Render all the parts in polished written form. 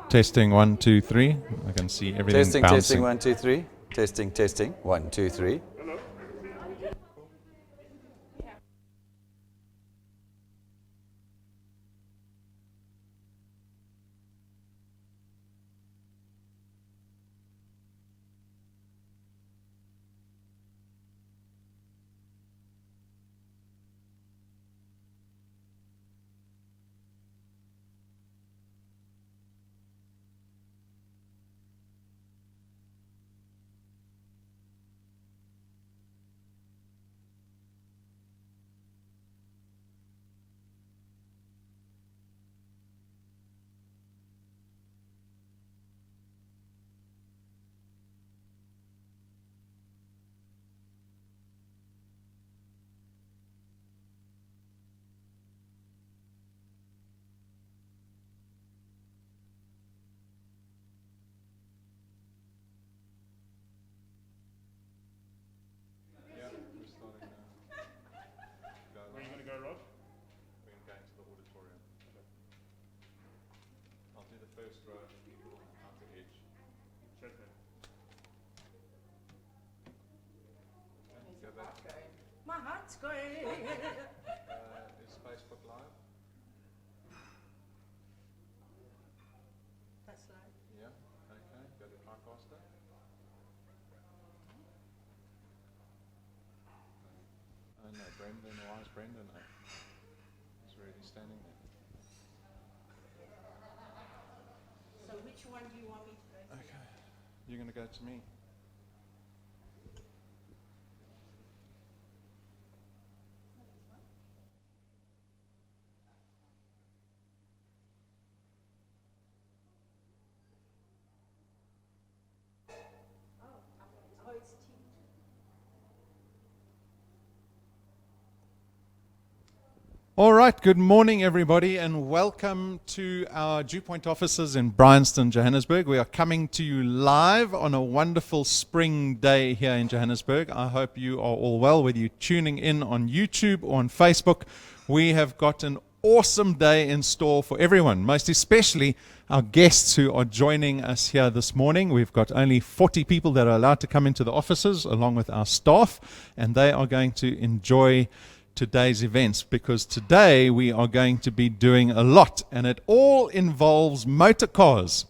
Testing 1, 2, 3. I can see everything Testing, bouncing. testing, 1, 2, 3. Testing, testing, 1, 2, 3. My heart's going. Is Facebook live? That's right. Yeah. Okay. Go to TriCaster. Oh no, Brendan. Why is Brendan up? He's already standing there. So which one do you want me to go to? Okay. You're going to go to me. Oh, it's T. All right, good morning, everybody, and welcome to our Dew Point offices in Bryanston, Johannesburg. We are coming to you live on a wonderful spring day here in Johannesburg. I hope you are all well, whether you're tuning in on YouTube or on Facebook. We have got an awesome day in store for everyone, most especially our guests who are joining us here this morning. We've got only 40 people that are allowed to come into the offices along with our staff, and they are going to enjoy today's events, because today we are going to be doing a lot, and it all involves motor cars.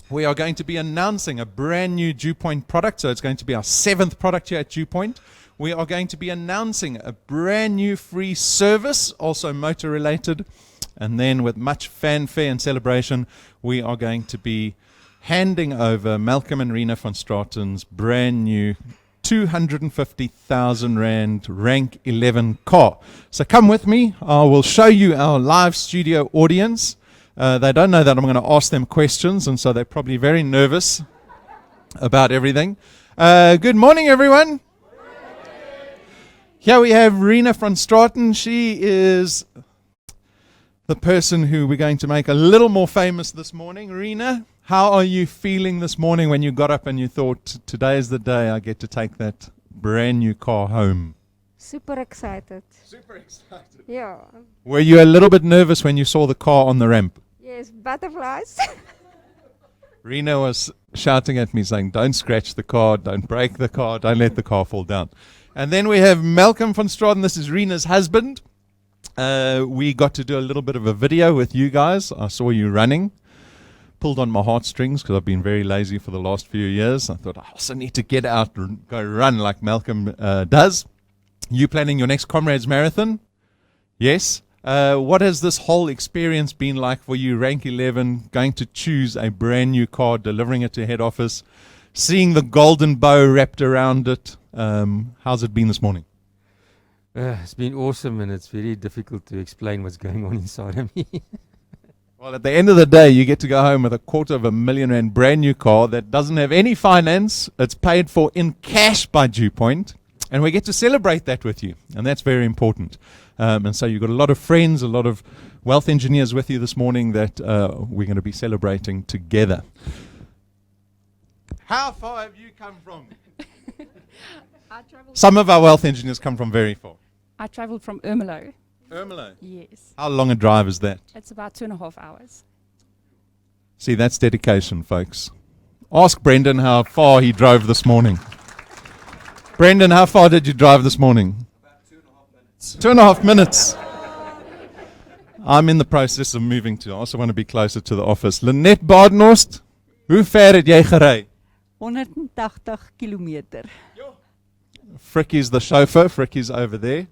We are going to be announcing a brand new Dew Point product, so it's going to be our 7th product here at Dew Point. We are going to be announcing a brand new free service, also motor related, and then with much fanfare and celebration, we are going to be handing over Malcolm and Rena van Straten's brand new 250,000 Rand rank 11 car. So come with me. I will show you our live studio audience. They don't know that I'm going to ask them questions, and so they're probably very nervous about everything. Good morning, everyone. Here we have Rena van Straten. She is the person who we're going to make a little more famous this morning. Rena, how are you feeling this morning when you got up and you thought, today is the day I get to take that brand new car home? Super excited. Super excited. Yeah. Were you a little bit nervous when you saw the car on the ramp? Yes, butterflies. Rena was shouting at me saying, don't scratch the car, don't break the car, don't let the car fall down. And then we have Malcolm van Straten. This is Rena's husband. We got to do a little bit of a video with you guys. I saw you running. Pulled on my heartstrings because I've been very lazy for the last few years. I thought I also need to get out and go run like Malcolm does. You planning your next Comrades Marathon? Yes. What has this whole experience been like for you, rank 11, going to choose a brand new car, delivering it to head office, seeing the golden bow wrapped around it? How's it been this morning? It's been awesome, and it's very difficult to explain what's going on inside of me. Well, at the end of the day, you get to go home with a R250,000 brand new car that doesn't have any finance. It's paid for in cash by Dew Point, and we get to celebrate that with you, and that's very important. And so you've got a lot of friends, a lot of wealth engineers with you this morning that we're going to be celebrating together. How far have you come from? Some of our wealth engineers come from very far. I travelled from Ermelo. Ermelo? Yes. How long a drive is that? It's about 2.5 hours. See, that's dedication, folks. Ask Brendan how far he drove this morning. Brendan, how far did you drive this morning? About 2.5 minutes. 2.5 minutes. I'm in the process of moving to. I also want to be closer to the office. Lynette Badenhorst, hoe ver het jy gery? 180 kilometer. Fricky's the chauffeur. Fricky's over there.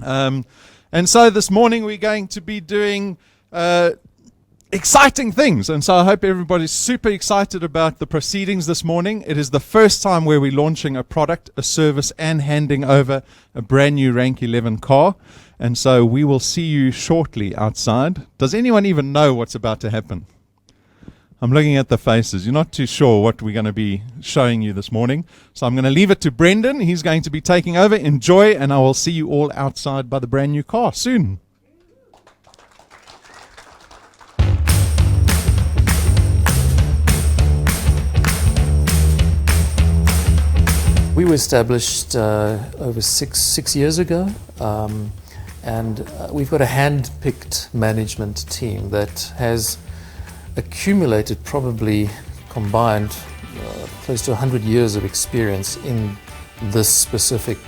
And so this morning we're going to be doing exciting things. And so I hope everybody's super excited about the proceedings this morning. It is the first time where we're launching a product, a service, and handing over a brand new Rank 11 car. And so we will see you shortly outside. Does anyone even know what's about to happen? I'm looking at the faces. You're not too sure what we're going to be showing you this morning. So I'm going to leave it to Brendan. He's going to be taking over. Enjoy, and I will see you all outside by the brand new car soon. We were established over six years ago, and we've got a hand-picked management team that has accumulated probably combined close to 100 years of experience in this specific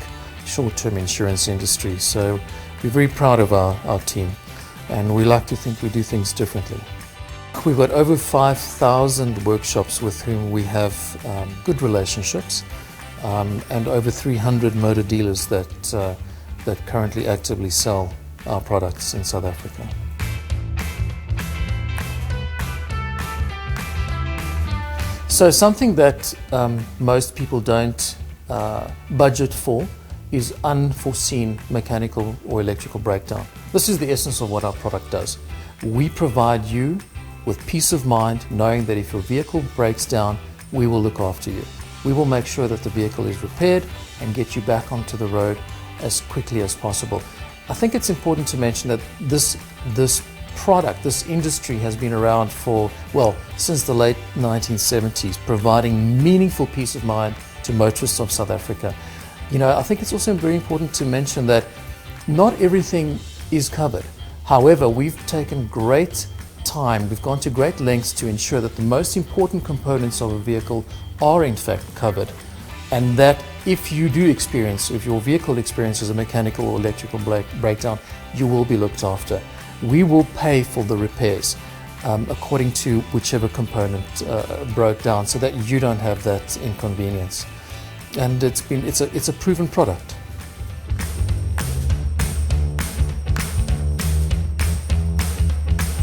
short-term insurance industry. So we're very proud of our team, and we like to think we do things differently. We've got over 5,000 workshops with whom we have good relationships, and over 300 motor dealers that currently actively sell our products in South Africa. So something that most people don't budget for is unforeseen mechanical or electrical breakdown. This is the essence of what our product does. We provide you with peace of mind knowing that if your vehicle breaks down, we will look after you. We will make sure that the vehicle is repaired and get you back onto the road as quickly as possible. I think it's important to mention that this product, this industry has been around for, well, since the late 1970s, providing meaningful peace of mind to motorists of South Africa. You know, I think it's also very important to mention that not everything is covered. However, we've taken great time, we've gone to great lengths to ensure that the most important components of a vehicle are in fact covered, and that if you do experience, if your vehicle experiences a mechanical or electrical breakdown, you will be looked after. We will pay for the repairs according to whichever component broke down, so that you don't have that inconvenience. And it's a proven product.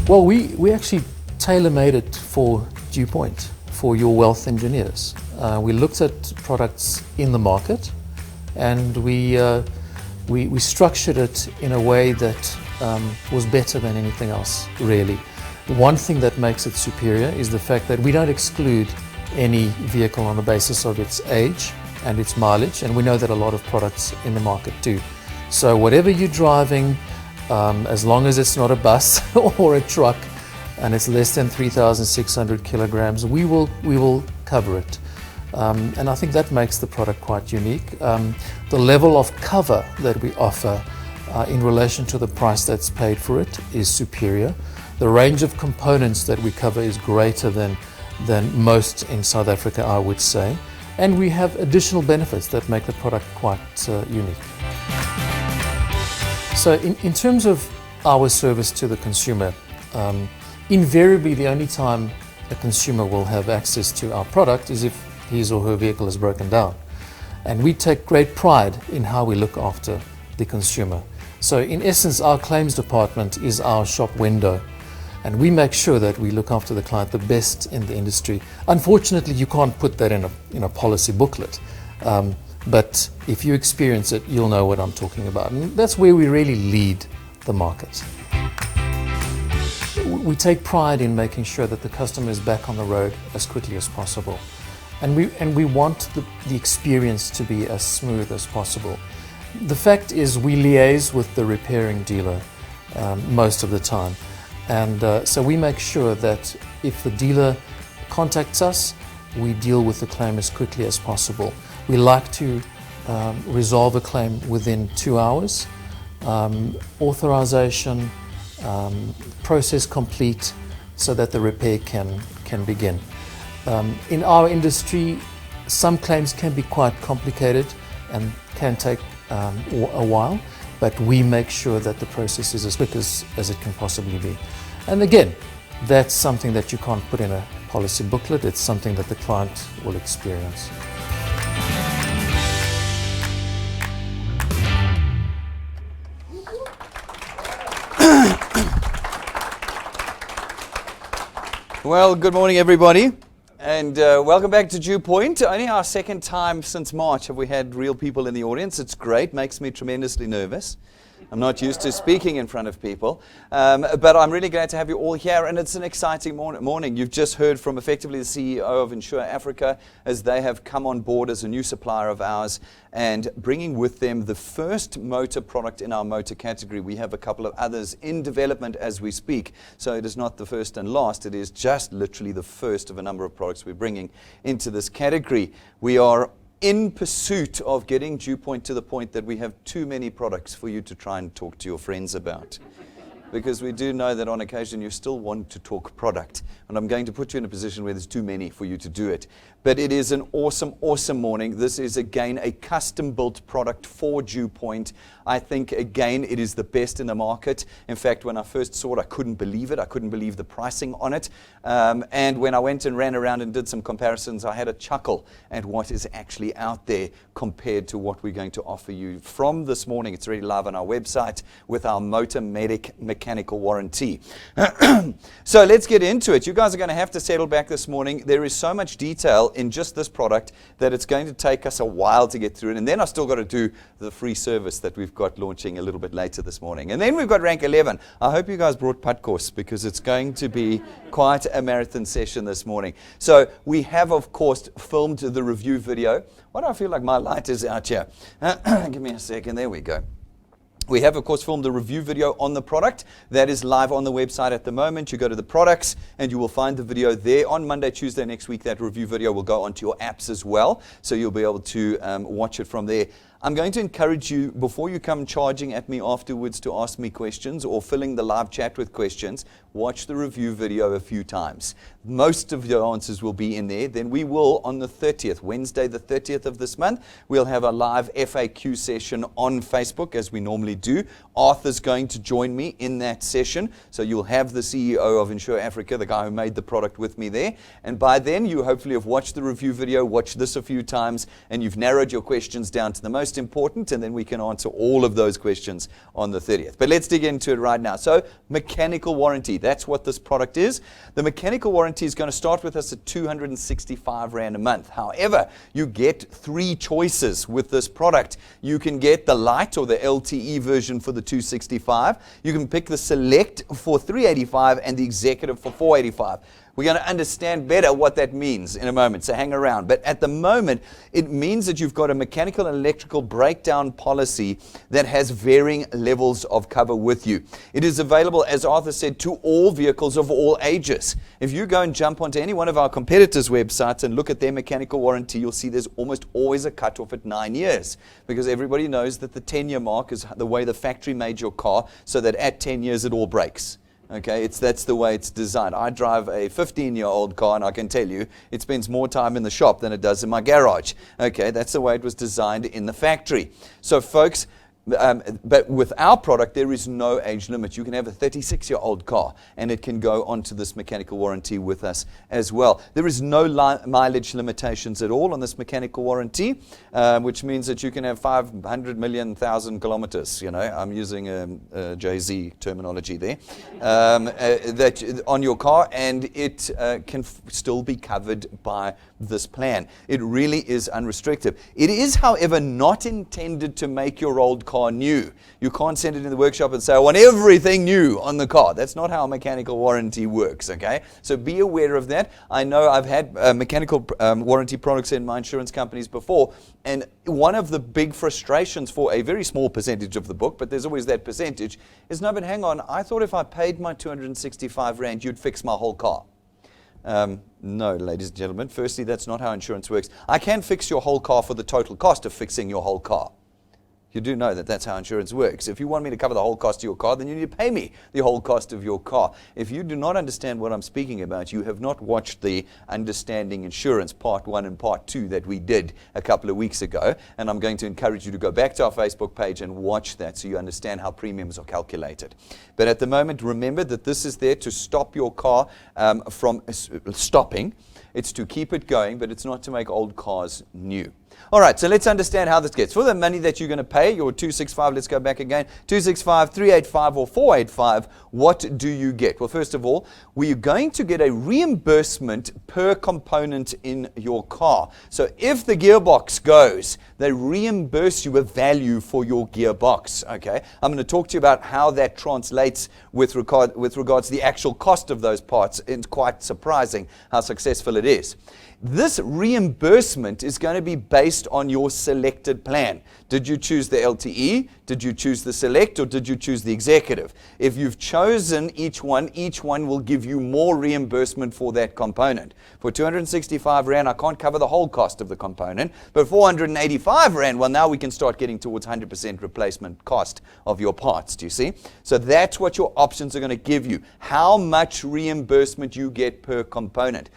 Well, we actually tailor-made it for DuPont, for your wealth engineers. We looked at products in the market, and we structured it in a way that was better than anything else, really. One thing that makes it superior is the fact that we don't exclude any vehicle on the basis of its age and its mileage, and we know that a lot of products in the market do. So whatever you're driving, as long as it's not a bus or a truck and it's less than 3,600 kilograms, we will cover it. And I think that makes the product quite unique. The level of cover that we offer in relation to the price that's paid for it is superior. The range of components that we cover is greater than most in South Africa, I would say. And we have additional benefits that make the product quite unique. So in terms of our service to the consumer, invariably the only time a consumer will have access to our product is if his or her vehicle is broken down. And we take great pride in how we look after the consumer. So in essence, our claims department is our shop window, and we make sure that we look after the client the best in the industry. Unfortunately, you can't put that in a policy booklet, but if you experience it, you'll know what I'm talking about. And that's where we really lead the market. We take pride in making sure that the customer is back on the road as quickly as possible. And we want the experience to be as smooth as possible. The fact is, we liaise with the repairing dealer most of the time. And so we make sure that if the dealer contacts us, we deal with the claim as quickly as possible. We like to resolve a claim within 2 hours. Authorization, process complete, so that the repair can begin. In our industry, some claims can be quite complicated and can take a while, but we make sure that the process is as quick as it can possibly be. And again, that's something that you can't put in a policy booklet. It's something that the client will experience. Well, good morning, everybody, and welcome back to Dew Point. Only our second time since March have we had real people in the audience. It's great, makes me tremendously nervous. I'm not used to speaking in front of people, but I'm really glad to have you all here, and it's an exciting morning. You've just heard from effectively the CEO of Insure Africa as they have come on board as a new supplier of ours and bringing with them the first motor product in our motor category. We have a couple of others in development as we speak, so it is not the first and last. It is just literally the first of a number of products we're bringing into this category. We are in pursuit of getting Dew Point to the point that we have too many products for you to try and talk to your friends about. Because we do know that on occasion you still want to talk product. And I'm going to put you in a position where there's too many for you to do it. But it is an awesome, awesome morning. This is, again, a custom-built product for Dew Point. I think, again, it is the best in the market. In fact, when I first saw it, I couldn't believe it. I couldn't believe the pricing on it. And when I went and ran around and did some comparisons, I had a chuckle at what is actually out there compared to what we're going to offer you from this morning. It's already live on our website with our Motor Medic mechanical warranty. So let's get into it. You guys are going to have to settle back this morning. There is so much detail in just this product that it's going to take us a while to get through it. And then I've still got to do the free service that we've got launching a little bit later this morning. And then we've got rank 11. I hope you guys brought putt course because it's going to be quite a marathon session this morning. So we have, of course, filmed the review video. Why do I feel like my light is out here? Give me a second. There we go. We have, of course, filmed a review video on the product that is live on the website at the moment. You go to the products and you will find the video there. On Monday, Tuesday next week, that review video will go onto your apps as well. So you'll be able to watch it from there. I'm going to encourage you, before you come charging at me afterwards to ask me questions or filling the live chat with questions, watch the review video a few times. Most of your answers will be in there. Then we will, on the 30th, Wednesday the 30th of this month, we'll have a live FAQ session on Facebook, as we normally do. Arthur's going to join me in that session. So you'll have the CEO of Insure Africa, the guy who made the product, with me there. And by then, you hopefully have watched the review video, watched this a few times, and you've narrowed your questions down to the most important, and then we can answer all of those questions on the 30th. But let's dig into it right now. So, mechanical warranty, that's what this product is. The mechanical warranty is going to start with us at 265 Rand a month. However, you get three choices with this product. You can get the light or the LTE version for the 265. You can pick the select for 385 and the executive for 485. We're going to understand better what that means in a moment, so hang around. But at the moment, it means that you've got a mechanical and electrical breakdown policy that has varying levels of cover with you. It is available, as Arthur said, to all vehicles of all ages. If you go and jump onto any one of our competitors' websites and look at their mechanical warranty, you'll see there's almost always a cutoff at 9 years, because everybody knows that the 10-year mark is the way the factory made your car, so that at 10 years it all breaks. Okay, that's the way it's designed. I drive a 15-year-old car, and I can tell you it spends more time in the shop than it does in my garage. Okay, that's the way it was designed in the factory. So, folks, but with our product, there is no age limit. You can have a 36-year-old car, and it can go onto this mechanical warranty with us as well. There is no mileage limitations at all on this mechanical warranty, which means that you can have 500 million, 1,000 kilometers. You know, I'm using a Jay-Z terminology there, that on your car, and it can still be covered by this plan. It really is unrestricted. It is, however, not intended to make your old car new. You can't send it in the workshop and say, I want everything new on the car. That's not how a mechanical warranty works, okay? So be aware of that. I know I've had mechanical warranty products in my insurance companies before, and one of the big frustrations for a very small percentage of the book, but there's always that percentage, is, no, but hang on, I thought if I paid my 265 Rand, you'd fix my whole car. No, ladies and gentlemen. Firstly, that's not how insurance works. I can fix your whole car for the total cost of fixing your whole car. You do know that that's how insurance works. If you want me to cover the whole cost of your car, then you need to pay me the whole cost of your car. If you do not understand what I'm speaking about, you have not watched the Understanding Insurance Part 1 and Part 2 that we did a couple of weeks ago. And I'm going to encourage you to go back to our Facebook page and watch that so you understand how premiums are calculated. But at the moment, remember that this is there to stop your car from stopping. It's to keep it going, but it's not to make old cars new. All right, so let's understand how this gets. For the money that you're going to pay, your 265, let's go back again, 265, 385, or 485, what do you get? Well, first of all, we're going to get a reimbursement per component in your car. So if the gearbox goes, they reimburse you a value for your gearbox, okay? I'm going to talk to you about how that translates with regards to the actual cost of those parts. It's quite surprising how successful it is. This reimbursement is going to be based on your selected plan. Did you choose the LTE? Did you choose the Select? Or did you choose the Executive? If you've chosen each one will give you more reimbursement for that component. For 265 Rand, I can't cover the whole cost of the component, but 485 Rand, well, now we can start getting towards 100% replacement cost of your parts, do you see? So that's what your options are going to give you, how much reimbursement you get per component.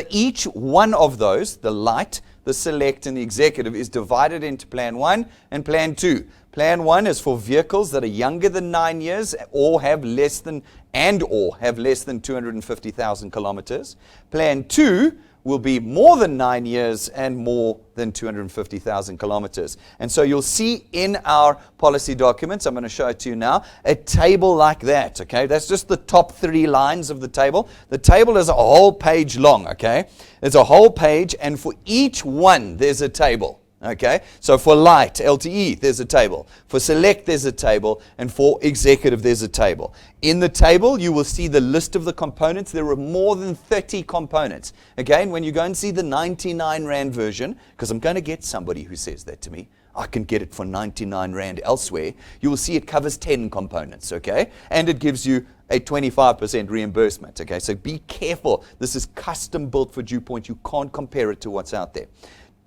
Each one of those, the Light, the Select, and the Executive, is divided into Plan 1 and Plan 2. Plan 1 is for vehicles that are younger than 9 years or have less than 250,000 kilometers. Plan 2 will be more than 9 years and more than 250,000 kilometers. And so you'll see in our policy documents, I'm going to show it to you now, a table like that, okay? That's just the top 3 lines of the table. The table is a whole page long, okay? It's a whole page, and for each one, there's a table. Okay, so for Light, LTE, there's a table. For Select, there's a table. And for Executive, there's a table. In the table, you will see the list of the components. There are more than 30 components. Again, when you go and see the 99 Rand version, because I'm going to get somebody who says that to me, I can get it for 99 Rand elsewhere, you will see it covers 10 components, okay? And it gives you a 25% reimbursement, okay? So be careful. This is custom built for Dew Point. You can't compare it to what's out there.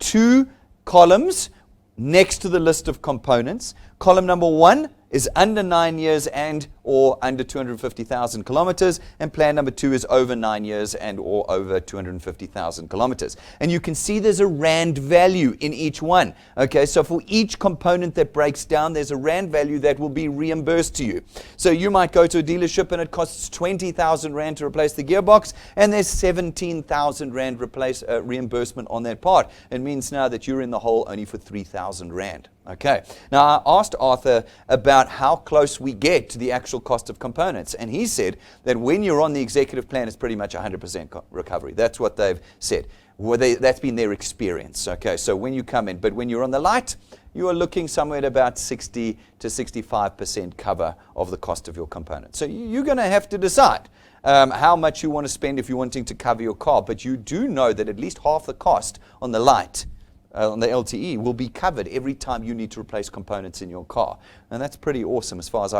2 columns next to the list of components. Column number 1 is under 9 years and or under 250,000 kilometers, and plan number 2 is over 9 years and or over 250,000 kilometers. And you can see there's a Rand value in each one. Okay, so for each component that breaks down, there's a Rand value that will be reimbursed to you. So you might go to a dealership and it costs 20,000 Rand to replace the gearbox, and there's 17,000 Rand reimbursement on that part. It means now that you're in the hole only for 3,000 Rand. Okay. Now, I asked Arthur about how close we get to the actual cost of components, and he said that when you're on the Executive plan, it's pretty much 100% recovery. That's what they've said. That's been their experience. Okay, so when you come in, but when you're on the Light, you are looking somewhere at about 60 to 65% cover of the cost of your components. So you're going to have to decide how much you want to spend if you're wanting to cover your car, but you do know that at least half the cost on the Light on the LTE will be covered every time you need to replace components in your car. And that's pretty awesome as far as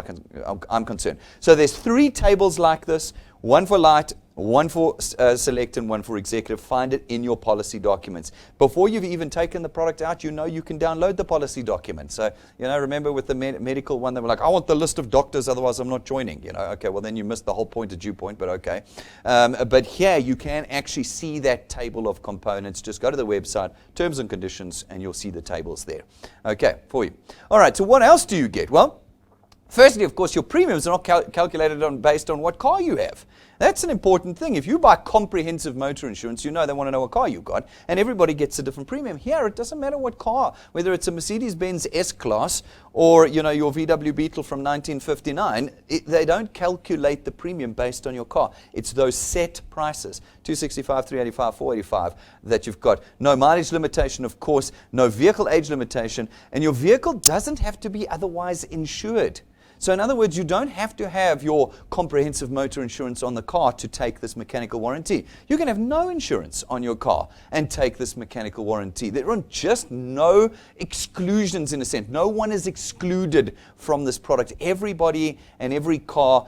I'm concerned. So there's 3 tables like this, one for Light, one for Select, and one for Executive. Find it in your policy documents. Before you've even taken the product out, you know you can download the policy document. So, remember with the medical one, they were like, I want the list of doctors, otherwise I'm not joining. Okay, well then you missed the whole point of Dew Point, but okay. But here you can actually see that table of components. Just go to the website, terms and conditions, and you'll see the tables there. Okay, for you. All right, so what else do you get? Well, firstly, of course, your premiums are not calculated based on what car you have. That's an important thing. If you buy comprehensive motor insurance, they want to know what car you've got, and everybody gets a different premium. Here, it doesn't matter what car, whether it's a Mercedes-Benz S-Class or, your VW Beetle from 1959, they don't calculate the premium based on your car. It's those set prices, 265, 385, 485, that you've got. No mileage limitation, of course, no vehicle age limitation, and your vehicle doesn't have to be otherwise insured. So in other words, you don't have to have your comprehensive motor insurance on the car to take this mechanical warranty. You can have no insurance on your car and take this mechanical warranty. There are just no exclusions in a sense. No one is excluded from this product. Everybody and every car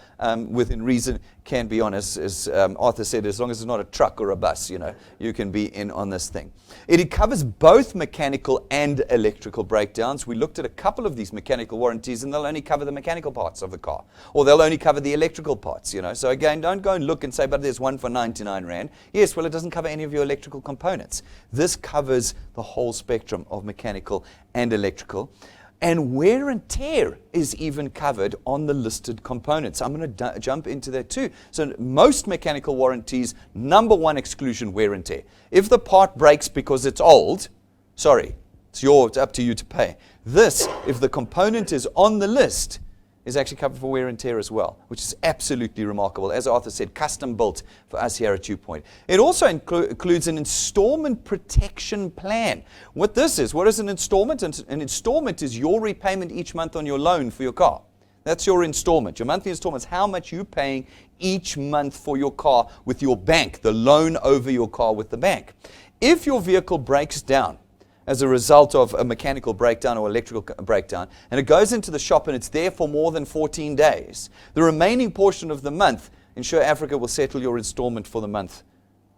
within reason can be on. As Arthur said, as long as it's not a truck or a bus, you can be in on this thing. It covers both mechanical and electrical breakdowns. We looked at a couple of these mechanical warranties, and they'll only cover the mechanical parts of the car, or they'll only cover the electrical parts. So again, don't go and look and say, but there's one for 99 Rand. Yes, well, it doesn't cover any of your electrical components. This covers the whole spectrum of mechanical and electrical. And wear and tear is even covered on the listed components. I'm going to jump into that too. So most mechanical warranties, number one exclusion, wear and tear. If the part breaks because it's old, sorry, it's up to you to pay. This, if the component is on the list, is actually covered for wear and tear as well, which is absolutely remarkable. As Arthur said, custom built for us here at DewPoint. It also includes an installment protection plan. What this is, what is an installment? An installment is your repayment each month on your loan for your car. That's your installment. Your monthly installment is how much you're paying each month for your car with your bank, the loan over your car with the bank. If your vehicle breaks down as a result of a mechanical breakdown or electrical breakdown, and it goes into the shop and it's there for more than 14 days, the remaining portion of the month, Insure Africa will settle your installment for the month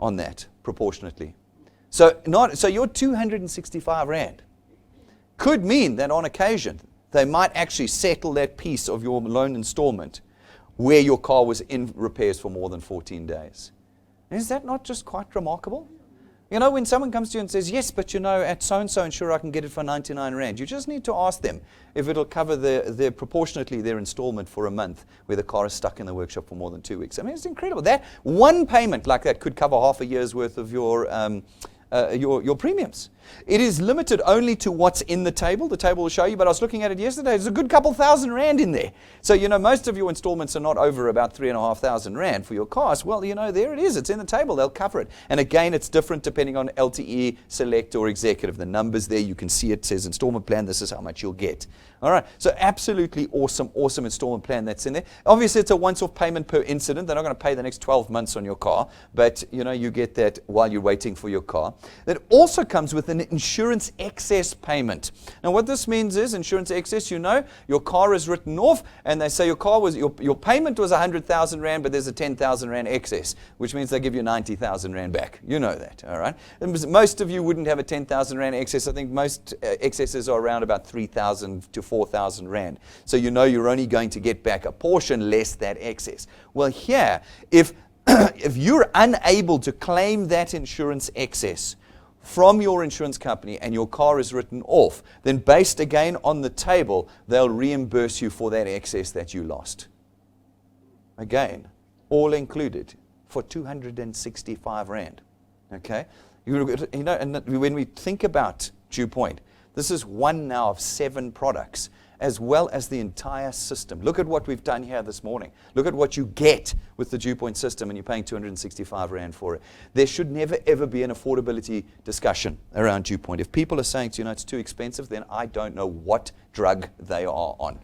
on that proportionately. So your 265 Rand could mean that on occasion they might actually settle that piece of your loan installment where your car was in repairs for more than 14 days. Is that not just quite remarkable? When someone comes to you and says, yes, but at so-and-so insure I can get it for 99 Rand, you just need to ask them if it'll cover their proportionately their installment for a month where the car is stuck in the workshop for more than 2 weeks. I mean, it's incredible. That one payment like that could cover half a year's worth of your premiums. It is limited only to what's in the table. The table will show you, but I was looking at it yesterday. There's a good couple thousand Rand in there. So, most of your installments are not over about 3,500 Rand for your cars. Well, there it is. It's in the table. They'll cover it. And again, it's different depending on LTE, Select, or Executive. The numbers there, you can see it says installment plan. This is how much you'll get. All right. So absolutely awesome installment plan that's in there. Obviously, it's a once-off payment per incident. They're not going to pay the next 12 months on your car, but, you get that while you're waiting for your car. That also comes with an insurance excess payment. Now what this means is insurance excess, your car is written off and they say your payment was 100,000 Rand, but there's a 10,000 Rand excess, which means they give you 90,000 Rand back. You know that, all right? And most of you wouldn't have a 10,000 Rand excess. I think most excesses are around about 3,000 to 4,000 Rand. So you're only going to get back a portion less that excess. Well here, if you're unable to claim that insurance excess from your insurance company and your car is written off, then based again on the table, they'll reimburse you for that excess that you lost. Again, all included for 265 Rand. Okay? And when we think about DewPoint, this is one now of 7 products, as well as the entire system. Look at what we've done here this morning. Look at what you get with the DewPoint system, and you're paying 265 Rand for it. There should never, ever be an affordability discussion around DewPoint. If people are saying to you, it's too expensive, then I don't know what drug they are on.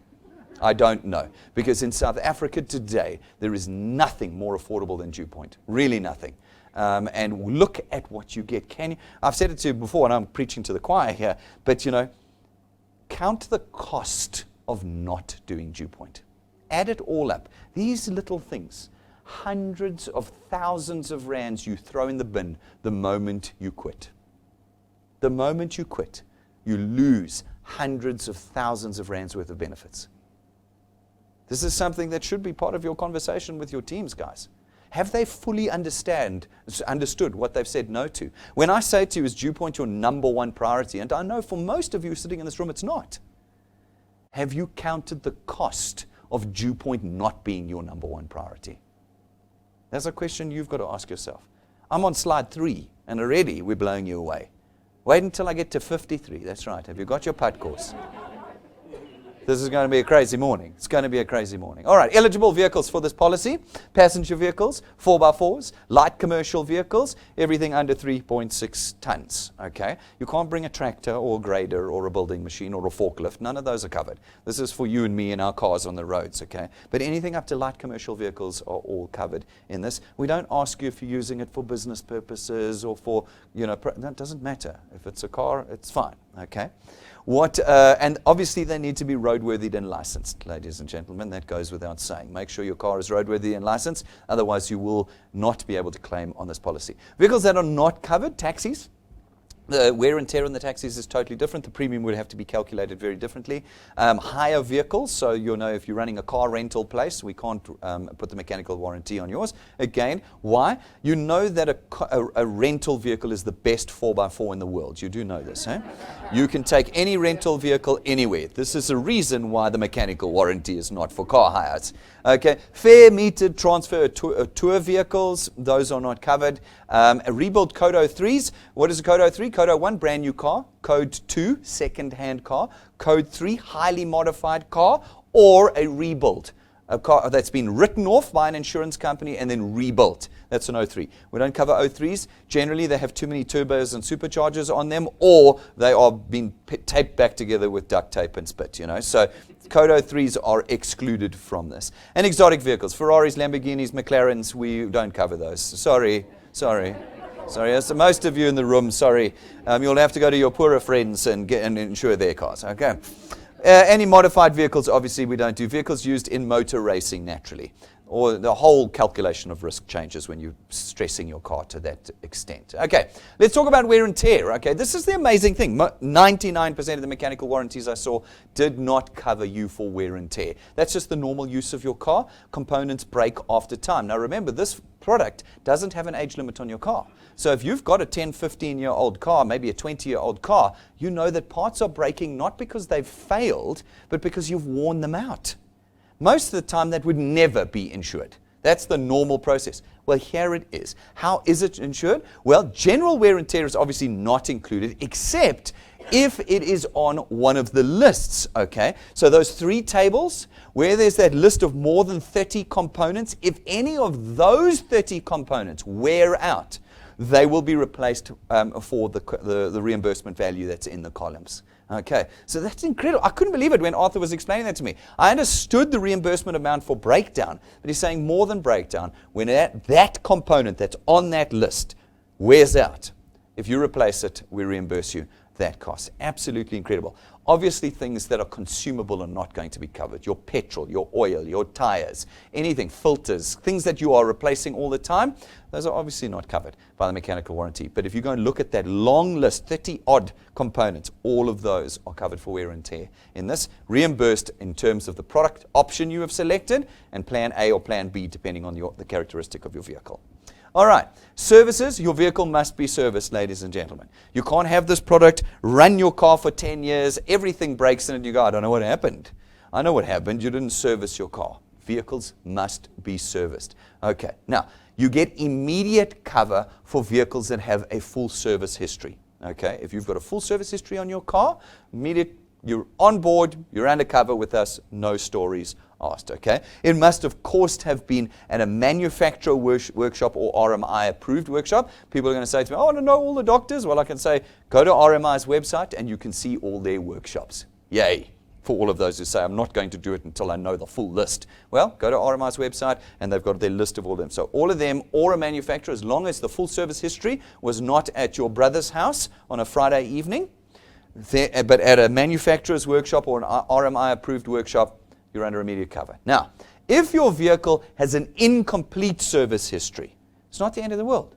I don't know. Because in South Africa today, there is nothing more affordable than DewPoint. Really nothing. And look at what you get. I've said it to you before, and I'm preaching to the choir here, but count the cost of not doing DewPoint. Add it all up. These little things, hundreds of thousands of rands you throw in the bin the moment you quit. The moment you quit, you lose hundreds of thousands of rands worth of benefits. This is something that should be part of your conversation with your teams, guys. Have they fully understood what they've said no to? When I say to you, is DewPoint your number one priority? And I know for most of you sitting in this room, it's not. Have you counted the cost of DewPoint not being your number one priority? That's a question you've got to ask yourself. I'm on slide 3, and already we're blowing you away. Wait until I get to 53. That's right. Have you got your PUT course? This is going to be a crazy morning. It's going to be a crazy morning. All right, eligible vehicles for this policy. Passenger vehicles, 4x4s, light commercial vehicles, everything under 3.6 tons. Okay? You can't bring a tractor or a grader or a building machine or a forklift. None of those are covered. This is for you and me and our cars on the roads. Okay? But anything up to light commercial vehicles are all covered in this. We don't ask you if you're using it for business purposes or for, that doesn't matter. If it's a car, it's fine. Okay. And obviously they need to be roadworthy and licensed, ladies and gentlemen. That goes without saying. Make sure your car is roadworthy and licensed. Otherwise, you will not be able to claim on this policy. Vehicles that are not covered, taxis. The wear and tear on the taxis is totally different. The premium would have to be calculated very differently. Hire vehicles, so you'll know if you're running a car rental place, we can't put the mechanical warranty on yours. Again, why? You know that a rental vehicle is the best 4x4 in the world. You do know this, eh? You can take any rental vehicle anywhere. This is a reason why the mechanical warranty is not for car hires. Okay, fair metered transfer tour vehicles, those are not covered. A rebuilt Code 03s. What is a Code 03? Code 01, brand new car. Code 2, second-hand car. Code 3, highly modified car, or a rebuild. A car that's been written off by an insurance company and then rebuilt. That's an 03. We don't cover 03s. Generally, they have too many turbos and superchargers on them, or they are being taped back together with duct tape and spit, you know. So Code 03s are excluded from this. And exotic vehicles, Ferraris, Lamborghinis, McLarens, we don't cover those. Sorry. So most of you in the room, sorry. You'll have to go to your poorer friends and insure their cars, okay? Any modified vehicles, obviously we don't do. Vehicles used in motor racing naturally. Or the whole calculation of risk changes when you're stressing your car to that extent. Okay, let's talk about wear and tear. Okay, this is the amazing thing. 99% of the mechanical warranties I saw did not cover you for wear and tear. That's just the normal use of your car. Components break after time. Now remember, this product doesn't have an age limit on your car. So if you've got a 10, 15-year-old car, maybe a 20-year-old car, you know that parts are breaking not because they've failed, but because you've worn them out. Most of the time, that would never be insured. That's the normal process. Well, here it is. How is it insured? Well, general wear and tear is obviously not included, except if it is on one of the lists, okay? So those 3 tables, where there's that list of more than 30 components, if any of those 30 components wear out, they will be replaced for the reimbursement value that's in the columns. Okay, so that's incredible. I couldn't believe it when Arthur was explaining that to me. I understood the reimbursement amount for breakdown, but he's saying more than breakdown. When that component that's on that list wears out, if you replace it, we reimburse you that cost. Absolutely incredible. Obviously, things that are consumable are not going to be covered. Your petrol, your oil, your tires, anything, filters, things that you are replacing all the time, those are obviously not covered by the mechanical warranty. But if you go and look at that long list, 30-odd components, all of those are covered for wear and tear. In this, reimbursed in terms of the product option you have selected and plan A or plan B, depending on the characteristic of your vehicle. All right, services, your vehicle must be serviced, ladies and gentlemen. You can't have this product, run your car for 10 years, everything breaks in it, and you go, I don't know what happened. I know what happened, you didn't service your car. Vehicles must be serviced. Okay, now, you get immediate cover for vehicles that have a full service history. Okay, if you've got a full service history on your car, you're on board, you're undercover with us, no stories asked, okay? It must, of course, have been at a manufacturer workshop or RMI approved workshop. People are going to say to me, oh, I don't know all the doctors. Well, I can say, go to RMI's website and you can see all their workshops. Yay, for all of those who say, I'm not going to do it until I know the full list. Well, go to RMI's website and they've got their list of all of them. So all of them or a manufacturer, as long as the full service history was not at your brother's house on a Friday evening, but at a manufacturer's workshop or an RMI approved workshop, you're under immediate cover. Now, if your vehicle has an incomplete service history, it's not the end of the world.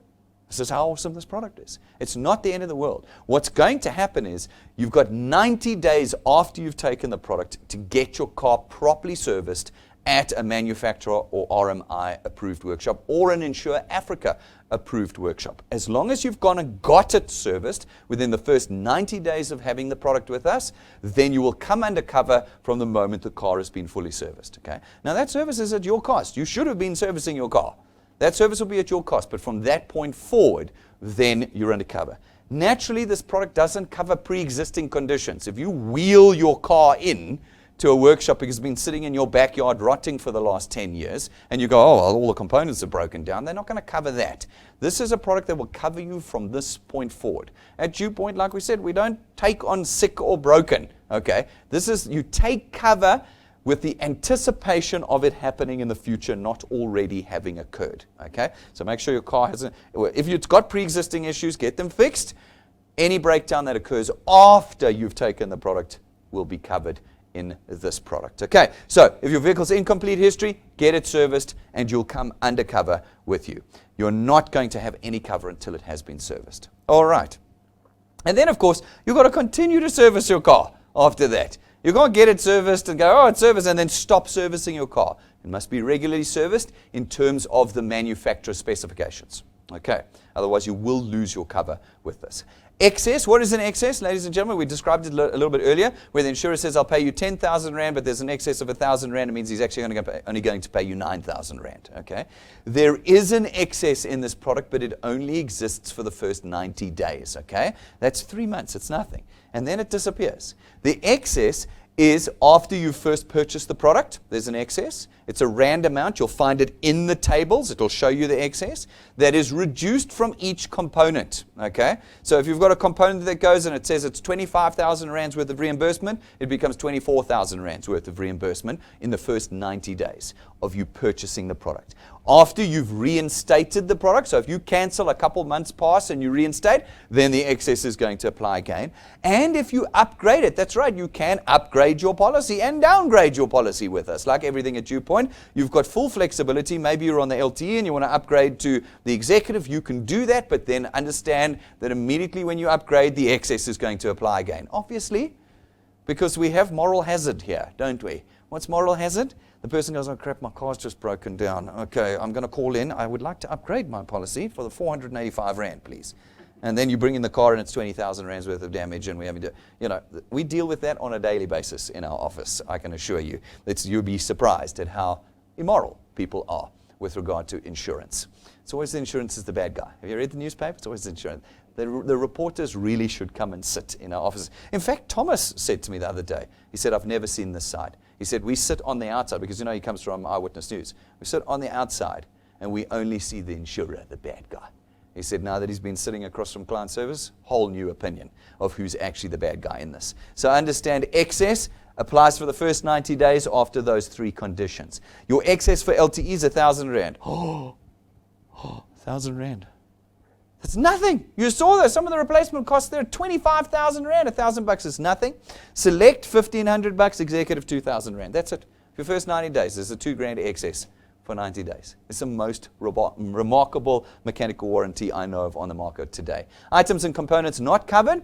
This is how awesome this product is. It's not the end of the world. What's going to happen is you've got 90 days after you've taken the product to get your car properly serviced at a manufacturer or RMI approved workshop or an Insure Africa approved workshop. As long as you've gone and got it serviced within the first 90 days of having the product with us, then you will come under cover from the moment the car has been fully serviced. Okay? Now that service is at your cost. You should have been servicing your car. That service will be at your cost, but from that point forward, then you're under cover. Naturally, this product doesn't cover pre-existing conditions. If you wheel your car in to a workshop because it's been sitting in your backyard rotting for the last 10 years, and you go, oh, well, all the components are broken down, they're not going to cover that. This is a product that will cover you from this point forward. At Dew Point, like we said, we don't take on sick or broken, okay? This is, you take cover with the anticipation of it happening in the future, not already having occurred, okay? So make sure your car hasn't, if it's got pre-existing issues, get them fixed. Any breakdown that occurs after you've taken the product will be covered in this product. Okay, so if your vehicle's in complete history, get it serviced and you'll come undercover with you. You're not going to have any cover until it has been serviced. All right. And then, of course, you've got to continue to service your car after that. You can't get it serviced and go, oh, it's serviced, and then stop servicing your car. It must be regularly serviced in terms of the manufacturer's specifications. Okay, otherwise you will lose your cover with this. Excess, what is an excess? Ladies and gentlemen, we described it a little bit earlier, where the insurer says, I'll pay you 10,000 Rand, but there's an excess of 1,000 Rand. It means he's actually only going to pay you 9,000 Rand. Okay? There is an excess in this product, but it only exists for the first 90 days. Okay? That's 3 months. It's nothing. And then it disappears. The excess is after you first purchased the product, there's an excess. It's a rand amount. You'll find it in the tables. It'll show you the excess that is reduced from each component. Okay? So if you've got a component that goes and it says it's 25,000 rands worth of reimbursement, it becomes 24,000 rands worth of reimbursement in the first 90 days of you purchasing the product. After you've reinstated the product, so if you cancel, a couple months pass and you reinstate, then the excess is going to apply again. And if you upgrade it, that's right, you can upgrade your policy and downgrade your policy with us. Like everything at DuPont, you've got full flexibility. Maybe you're on the LTE and you want to upgrade to the executive, you can do that, but then understand that immediately when you upgrade, the excess is going to apply again. Obviously, because we have moral hazard here, don't we? What's moral hazard? The person goes, oh crap, my car's just broken down. Okay, I'm going to call in. I would like to upgrade my policy for the 485 Rand, please. And then you bring in the car and it's 20,000 Rands worth of damage, and we having to, we deal with that on a daily basis in our office, I can assure you. You'll be surprised at how immoral people are with regard to insurance. It's always the insurance is the bad guy. Have you read the newspaper? It's always the insurance. The reporters really should come and sit in our offices. In fact, Thomas said to me the other day, he said, I've never seen this side. He said, we sit on the outside, because he comes from Eyewitness News. We sit on the outside, and we only see the insurer, the bad guy. He said, now that he's been sitting across from client service, whole new opinion of who's actually the bad guy in this. So understand, excess applies for the first 90 days after those 3 conditions. Your excess for LTE is 1,000 Rand. 1,000 Rand. That's nothing. You saw that some of the replacement costs there, 25,000 Rand. $1,000 is nothing. Select 1,500 bucks, executive 2,000 Rand. That's it. For your first 90 days, there's a 2 grand excess for 90 days. It's the most remarkable mechanical warranty I know of on the market today. Items and components not covered.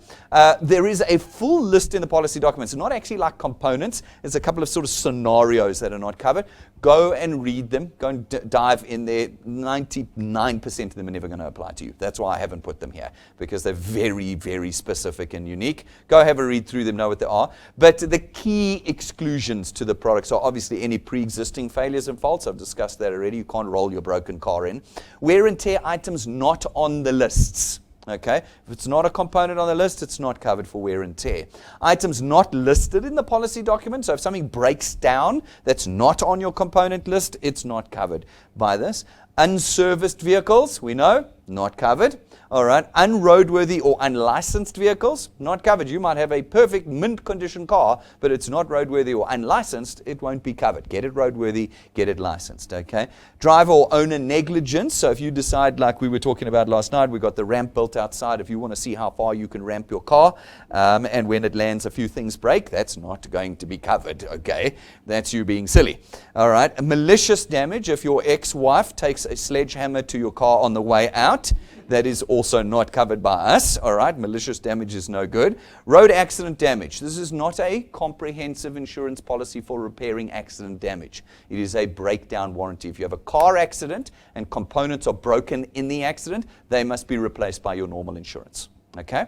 There is a full list in the policy documents. It's not actually like components. There's a couple of sort of scenarios that are not covered. Go and read them. Go and dive in there. 99% of them are never going to apply to you. That's why I haven't put them here, because they're very, very specific and unique. Go have a read through them, know what they are. But the key exclusions to the products are obviously any pre-existing failures and faults. I've discussed that already. You can't roll your broken car in. Wear and tear items not on the lists. Okay, if it's not a component on the list, it's not covered for wear and tear. Items not listed in the policy document, so if something breaks down that's not on your component list, it's not covered by this. Unserviced vehicles, we know, not covered. All right, unroadworthy or unlicensed vehicles, not covered. You might have a perfect mint condition car, but it's not roadworthy or unlicensed, it won't be covered. Get it roadworthy, get it licensed, okay? Driver or owner negligence, so if you decide, like we were talking about last night, we've got the ramp built outside. If you want to see how far you can ramp your car, and when it lands a few things break, that's not going to be covered, okay? That's you being silly. All right, malicious damage, if your ex-wife takes a sledgehammer to your car on the way out, that is also not covered by us. All right, malicious damage is no good. Road accident damage. This is not a comprehensive insurance policy for repairing accident damage. It is a breakdown warranty. If you have a car accident and components are broken in the accident, they must be replaced by your normal insurance. Okay?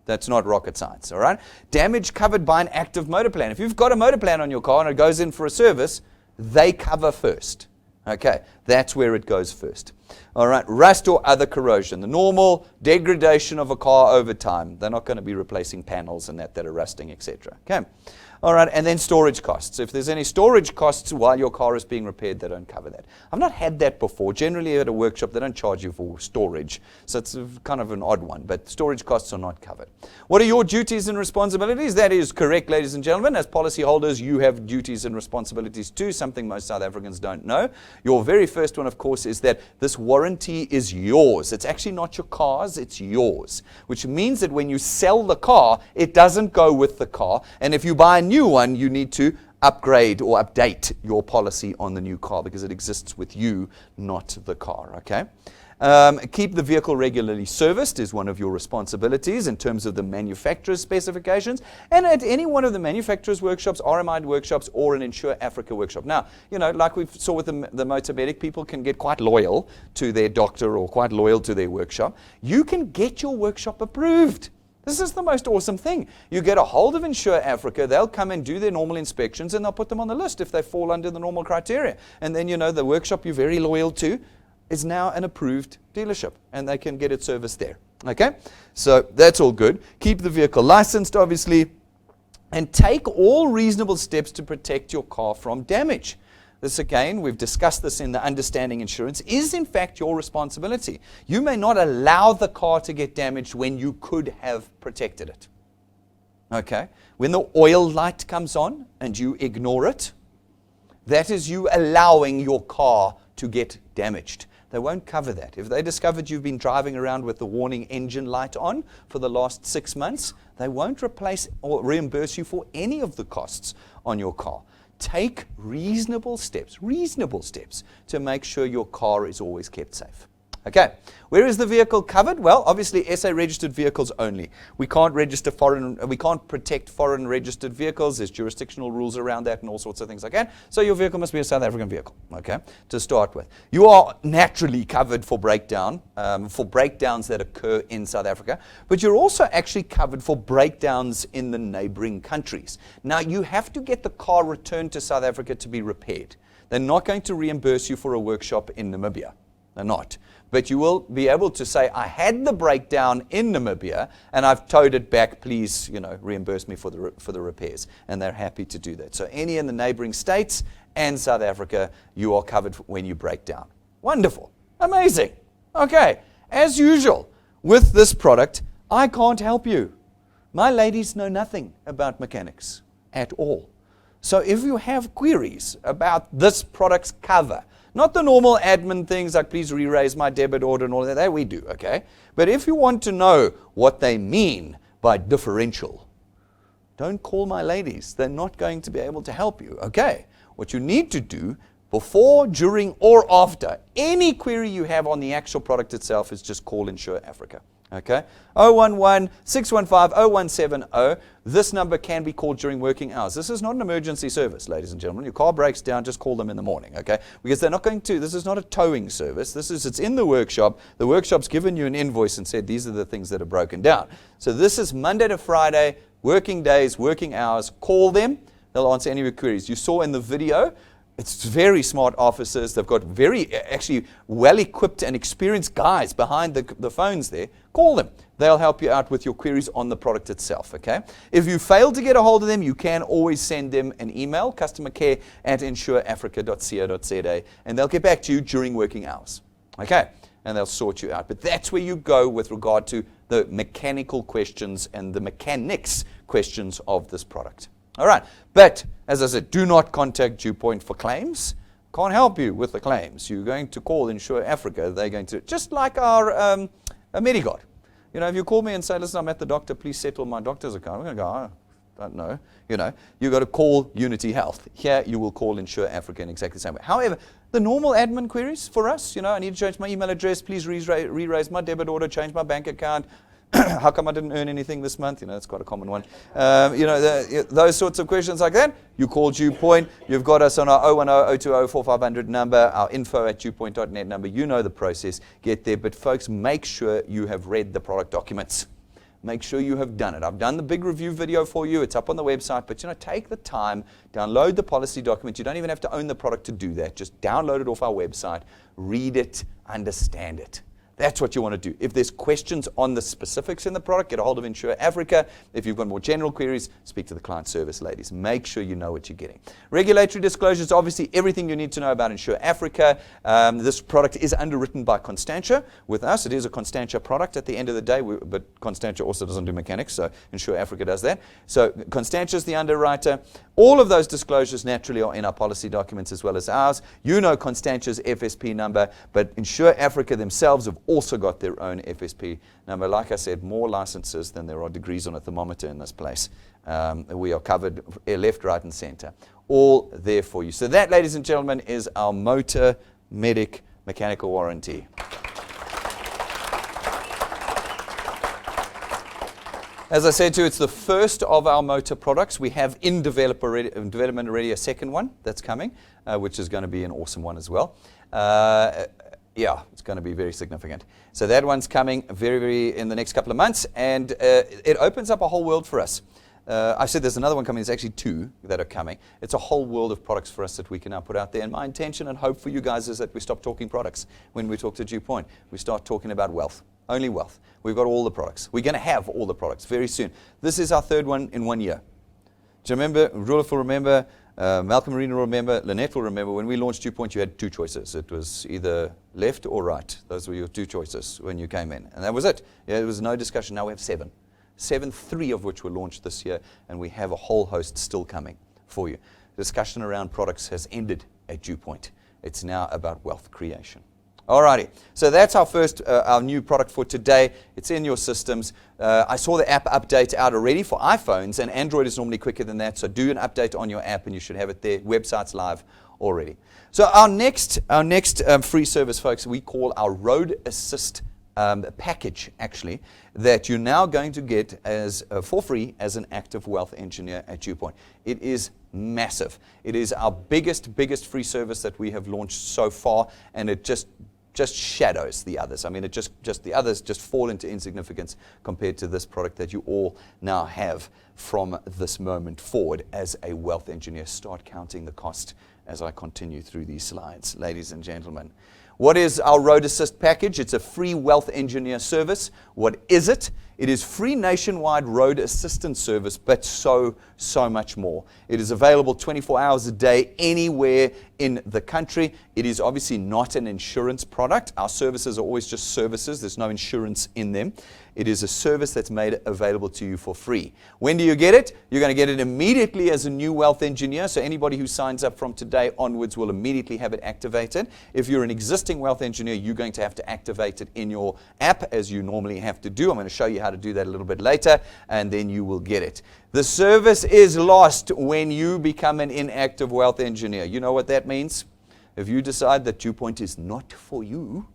That's not rocket science. All right? Damage covered by an active motor plan. If you've got a motor plan on your car and it goes in for a service, they cover first. Okay, that's where it goes first. All right, rust or other corrosion. The normal degradation of a car over time. They're not going to be replacing panels and that are rusting, etc. Okay. All right, and then storage costs. If there's any storage costs while your car is being repaired, they don't cover that. I've not had that before. Generally at a workshop, they don't charge you for storage. So it's kind of an odd one, but storage costs are not covered. What are your duties and responsibilities? That is correct, ladies and gentlemen. As policyholders, you have duties and responsibilities too, something most South Africans don't know. Your very first one, of course, is that this warranty is yours. It's actually not your car's, it's yours. Which means that when you sell the car, it doesn't go with the car. And if you buy a new one, you need to upgrade or update your policy on the new car because it exists with you, not the car, okay? Keep the vehicle regularly serviced is one of your responsibilities in terms of the manufacturer's specifications and at any one of the manufacturer's workshops, RMI workshops, or an Insure Africa workshop. Now, you know, like we saw with the motor medic, people can get quite loyal to their doctor or quite loyal to their workshop. You can get your workshop approved. This is the most awesome thing. You get a hold of Insure Africa, they'll come and do their normal inspections and they'll put them on the list if they fall under the normal criteria. And then, you know, the workshop you're very loyal to is now an approved dealership and they can get it serviced there. Okay? So that's all good. Keep the vehicle licensed, obviously, and take all reasonable steps to protect your car from damage. This again, we've discussed this in the Understanding Insurance, is in fact your responsibility. You may not allow the car to get damaged when you could have protected it. Okay? When the oil light comes on and you ignore it, that is you allowing your car to get damaged. They won't cover that. If they discovered you've been driving around with the warning engine light on for the last 6 months, they won't replace or reimburse you for any of the costs on your car. Take reasonable steps to make sure your car is always kept safe. Okay, where is the vehicle covered? Well, obviously SA registered vehicles only. We can't protect foreign registered vehicles. There's jurisdictional rules around that and all sorts of things like that. So your vehicle must be a South African vehicle, okay, to start with. You are naturally covered for breakdown, for breakdowns that occur in South Africa, but you're also actually covered for breakdowns in the neighboring countries. Now, you have to get the car returned to South Africa to be repaired. They're not going to reimburse you for a workshop in Namibia. They're not. But you will be able to say, I had the breakdown in Namibia and I've towed it back. Please, you know, reimburse me for the repairs. And they're happy to do that. So any in the neighboring states and South Africa, you are covered when you break down. Wonderful. Amazing. Okay. As usual, with this product, I can't help you. My ladies know nothing about mechanics at all. So if you have queries about this product's cover, not the normal admin things like please re-raise my debit order and all that we do, okay? But if you want to know what they mean by differential, don't call my ladies. They're not going to be able to help you, okay? What you need to do before, during, or after any query you have on the actual product itself is just call Insure Africa. Okay, 011-615-0170. This number can be called during working hours. This is not an emergency service, ladies and gentlemen. Your car breaks down, just call them in the morning, okay? Because they're not going to, this is not a towing service. It's in the workshop. The workshop's given you an invoice and said these are the things that are broken down. So this is Monday to Friday, working days, working hours. Call them. They'll answer any of your queries. You saw in the video, it's very smart officers. They've got very, actually, well-equipped and experienced guys behind the phones there. Call them. They'll help you out with your queries on the product itself, okay? If you fail to get a hold of them, you can always send them an email, customercare@insureafrica.co.za, and they'll get back to you during working hours, okay? And they'll sort you out. But that's where you go with regard to the mechanical questions and the mechanics questions of this product. All right, but as I said, do not contact DewPoint for claims. Can't help you with the claims. You're going to call Insure Africa. They're going to, just like our Medigod. You know, if you call me and say, listen, I'm at the doctor, please settle my doctor's account. I'm going to go, I don't know. You know, you've got to call Unity Health. Here, you will call Insure Africa in exactly the same way. However, the normal admin queries for us, you know, I need to change my email address, please re-raise my debit order, change my bank account. How come I didn't earn anything this month? You know, that's quite a common one. You know, those sorts of questions like that, you call DewPoint. You've got us on our 010-020-4500 number, our info@dewpoint.net number. You know the process. Get there. But folks, make sure you have read the product documents. Make sure you have done it. I've done the big review video for you. It's up on the website. But, you know, take the time, download the policy document. You don't even have to own the product to do that. Just download it off our website. Read it. Understand it. That's what you want to do. If there's questions on the specifics in the product, get a hold of Insure Africa. If you've got more general queries, speak to the client service ladies. Make sure you know what you're getting. Regulatory disclosures, obviously everything you need to know about Insure Africa. This product is underwritten by Constantia with us. It is a Constantia product at the end of the day, but Constantia also doesn't do mechanics, so Insure Africa does that. So Constantia is the underwriter. All of those disclosures naturally are in our policy documents as well as ours. You know Constantia's FSP number, but Insure Africa themselves have also got their own FSP number. Like I said, more licenses than there are degrees on a thermometer in this place. We are covered left, right, and center. All there for you. So that, ladies and gentlemen, is our motor medic mechanical warranty. As I said to you, it's the first of our motor products. We have in development already a second one that's coming, which is going to be an awesome one as well. Yeah, it's going to be very significant. So that one's coming very in the next couple of months, and it opens up a whole world for us. I said there's another one coming. There's actually two that are coming. It's a whole world of products for us that we can now put out there. And my intention and hope for you guys is that we stop talking products when we talk to Dew Point. We start talking about wealth. Only wealth. We've got all the products. We're going to have all the products very soon. This is our third one in 1 year. Do you remember? Rudolph will remember. Malcolm Marino will remember. Lynette will remember. When we launched Dew Point, you had two choices. It was either left or right. Those were your two choices when you came in. And that was it. Yeah, there was no discussion. Now we have seven. 3 of which were launched this year, and we have a whole host still coming for you. The discussion around products has ended at Dew Point. It's now about wealth creation. Alrighty, so that's our first, our new product for today. It's in your systems. I saw the app update out already for iPhones, and Android is normally quicker than that, so do an update on your app and you should have it there. Website's live already. So our next free service, folks, we call our RoadAssist package, actually, that you're now going to get as for free as an active wealth engineer at Dew Point. It is massive. It is our biggest free service that we have launched so far, and it just shadows the others. I mean, it just the others just fall into insignificance compared to this product that you all now have from this moment forward as a wealth engineer. Start counting the cost as I continue through these slides, ladies and gentlemen. What is our RoadAssist package? It's a free wealth engineer service. What is it? It is free nationwide road assistance service, but so much more. It is available 24 hours a day, anywhere in the country. It is obviously not an insurance product. Our services are always just services. There's no insurance in them. It is a service that's made available to you for free. When do you get it? You're going to get it immediately as a new wealth engineer. So anybody who signs up from today onwards will immediately have it activated. If you're an existing wealth engineer, you're going to have to activate it in your app as you normally have to do. I'm going to show you how to do that a little bit later, and then you will get it. The service is lost when you become an inactive wealth engineer. You know what that means? If you decide that Dew Point is not for you,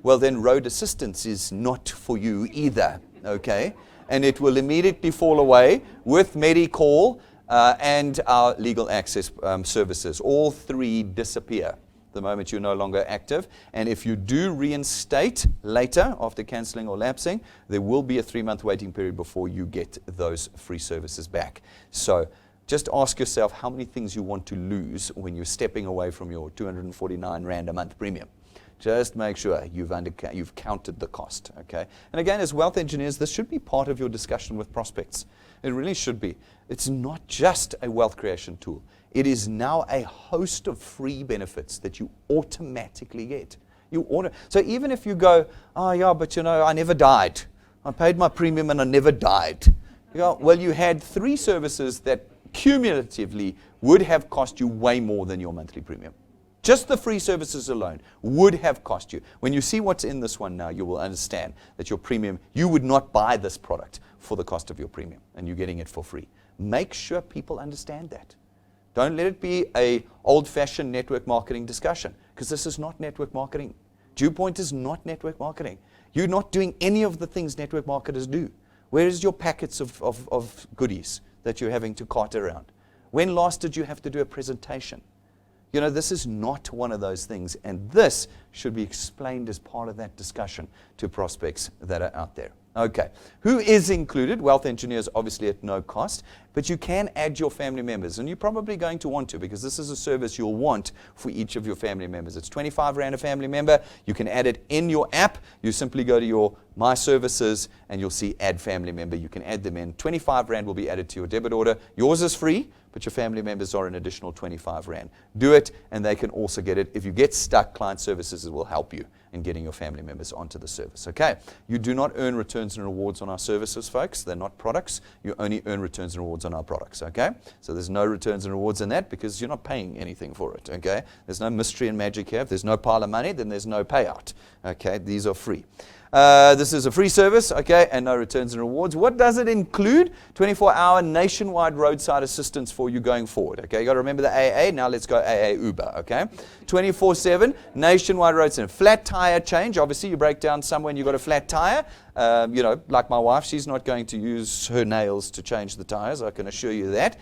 well, then road assistance is not for you either, okay? And it will immediately fall away with Medicall and our legal access services. All three disappear the moment you're no longer active. And if you do reinstate later after cancelling or lapsing, there will be a 3-month waiting period before you get those free services back. So just ask yourself how many things you want to lose when you're stepping away from your 249 Rand a month premium. Just make sure you've counted the cost, okay? And again, as wealth engineers, this should be part of your discussion with prospects. It really should be. It's not just a wealth creation tool. It is now a host of free benefits that you automatically get. So even if you go, oh yeah, but you know, I never died. I paid my premium and I never died. You go, well, you had 3 services that cumulatively would have cost you way more than your monthly premium. Just the free services alone would have cost you. When you see what's in this one now, you will understand that your premium, you would not buy this product for the cost of your premium, and you're getting it for free. Make sure people understand that. Don't let it be an old-fashioned network marketing discussion, because this is not network marketing. Dew Point is not network marketing. You're not doing any of the things network marketers do. Where is your packets of goodies that you're having to cart around? When last did you have to do a presentation? You know, this is not one of those things, and this should be explained as part of that discussion to prospects that are out there. Okay, who is included? Wealth engineers, obviously at no cost. But you can add your family members, and you're probably going to want to, because this is a service you'll want for each of your family members. It's 25 Rand a family member. You can add it in your app. You simply go to your My Services, and you'll see Add Family Member. You can add them in. 25 Rand will be added to your debit order. Yours is free, but your family members are an additional 25 Rand. Do it, and they can also get it. If you get stuck, Client Services will help you in getting your family members onto the service. Okay, you do not earn returns and rewards on our services, folks. They're not products. You only earn returns and rewards on our products. Okay, so there's no returns and rewards in that because you're not paying anything for it. Okay, there's no mystery and magic here. If there's no pile of money, then there's no payout. Okay, these are free. This is a free service, okay, and no returns and rewards. What does it include? 24-hour nationwide roadside assistance for you going forward, okay? You got to remember the AA. Now let's go AA Uber, okay? 24/7 nationwide roadside. Flat tire change. Obviously, you break down somewhere and you've got a flat tire. You know, like my wife, she's not going to use her nails to change the tires. I can assure you that.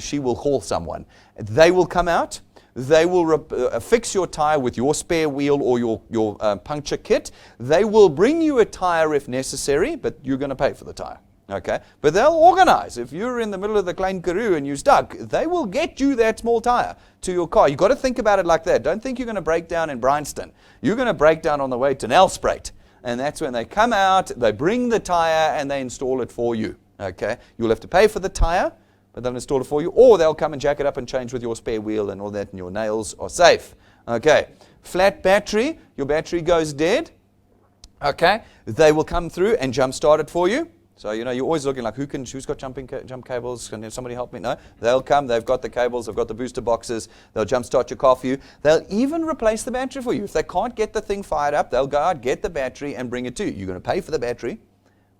She will call someone. They will come out. They will fix your tire with your spare wheel or your puncture kit. They will bring you a tire if necessary, but you're going to pay for the tire. Okay? But they'll organize. If you're in the middle of the Klein Karoo and you're stuck, they will get you that small tire to your car. You've got to think about it like that. Don't think you're going to break down in Bryanston. You're going to break down on the way to Nelspruit. And that's when they come out, they bring the tire, and they install it for you. Okay? You'll have to pay for the tire, but they'll install it for you, or they'll come and jack it up and change with your spare wheel and all that, and your nails are safe. Okay. Flat battery, your battery goes dead. Okay. They will come through and jump start it for you. So, you know, you're always looking like, who's got jump cables? Can somebody help me? No. They'll come. They've got the cables. They've got the booster boxes. They'll jump start your car for you. They'll even replace the battery for you. If they can't get the thing fired up, they'll go out, get the battery, and bring it to you. You're going to pay for the battery,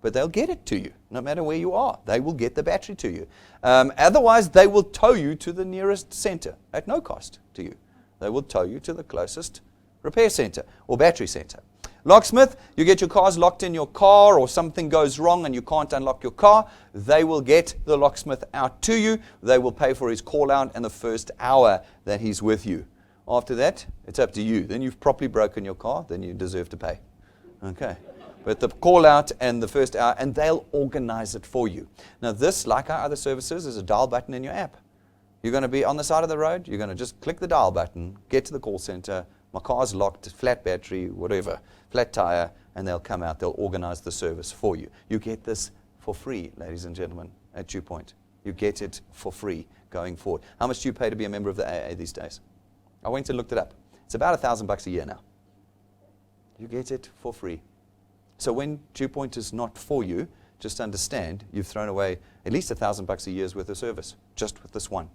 but they'll get it to you, no matter where you are. They will get the battery to you. Otherwise, they will tow you to the nearest center at no cost to you. They will tow you to the closest repair center or battery center. Locksmith, you get your cars locked in your car, or something goes wrong and you can't unlock your car. They will get the locksmith out to you. They will pay for his call out and the first hour that he's with you. After that, it's up to you. Then you've properly broken your car, then you deserve to pay. Okay. But the call out and the first hour, and they'll organize it for you. Now this, like our other services, is a dial button in your app. You're going to be on the side of the road. You're going to just click the dial button, get to the call center. My car's locked, flat battery, whatever, flat tire, and they'll come out. They'll organize the service for you. You get this for free, ladies and gentlemen, at Dew Point. You get it for free going forward. How much do you pay to be a member of the AA these days? I went and looked it up. It's about $1,000 a year now. You get it for free. So when Dew Point is not for you, just understand you've thrown away at least $1,000 a year's worth of service just with this one.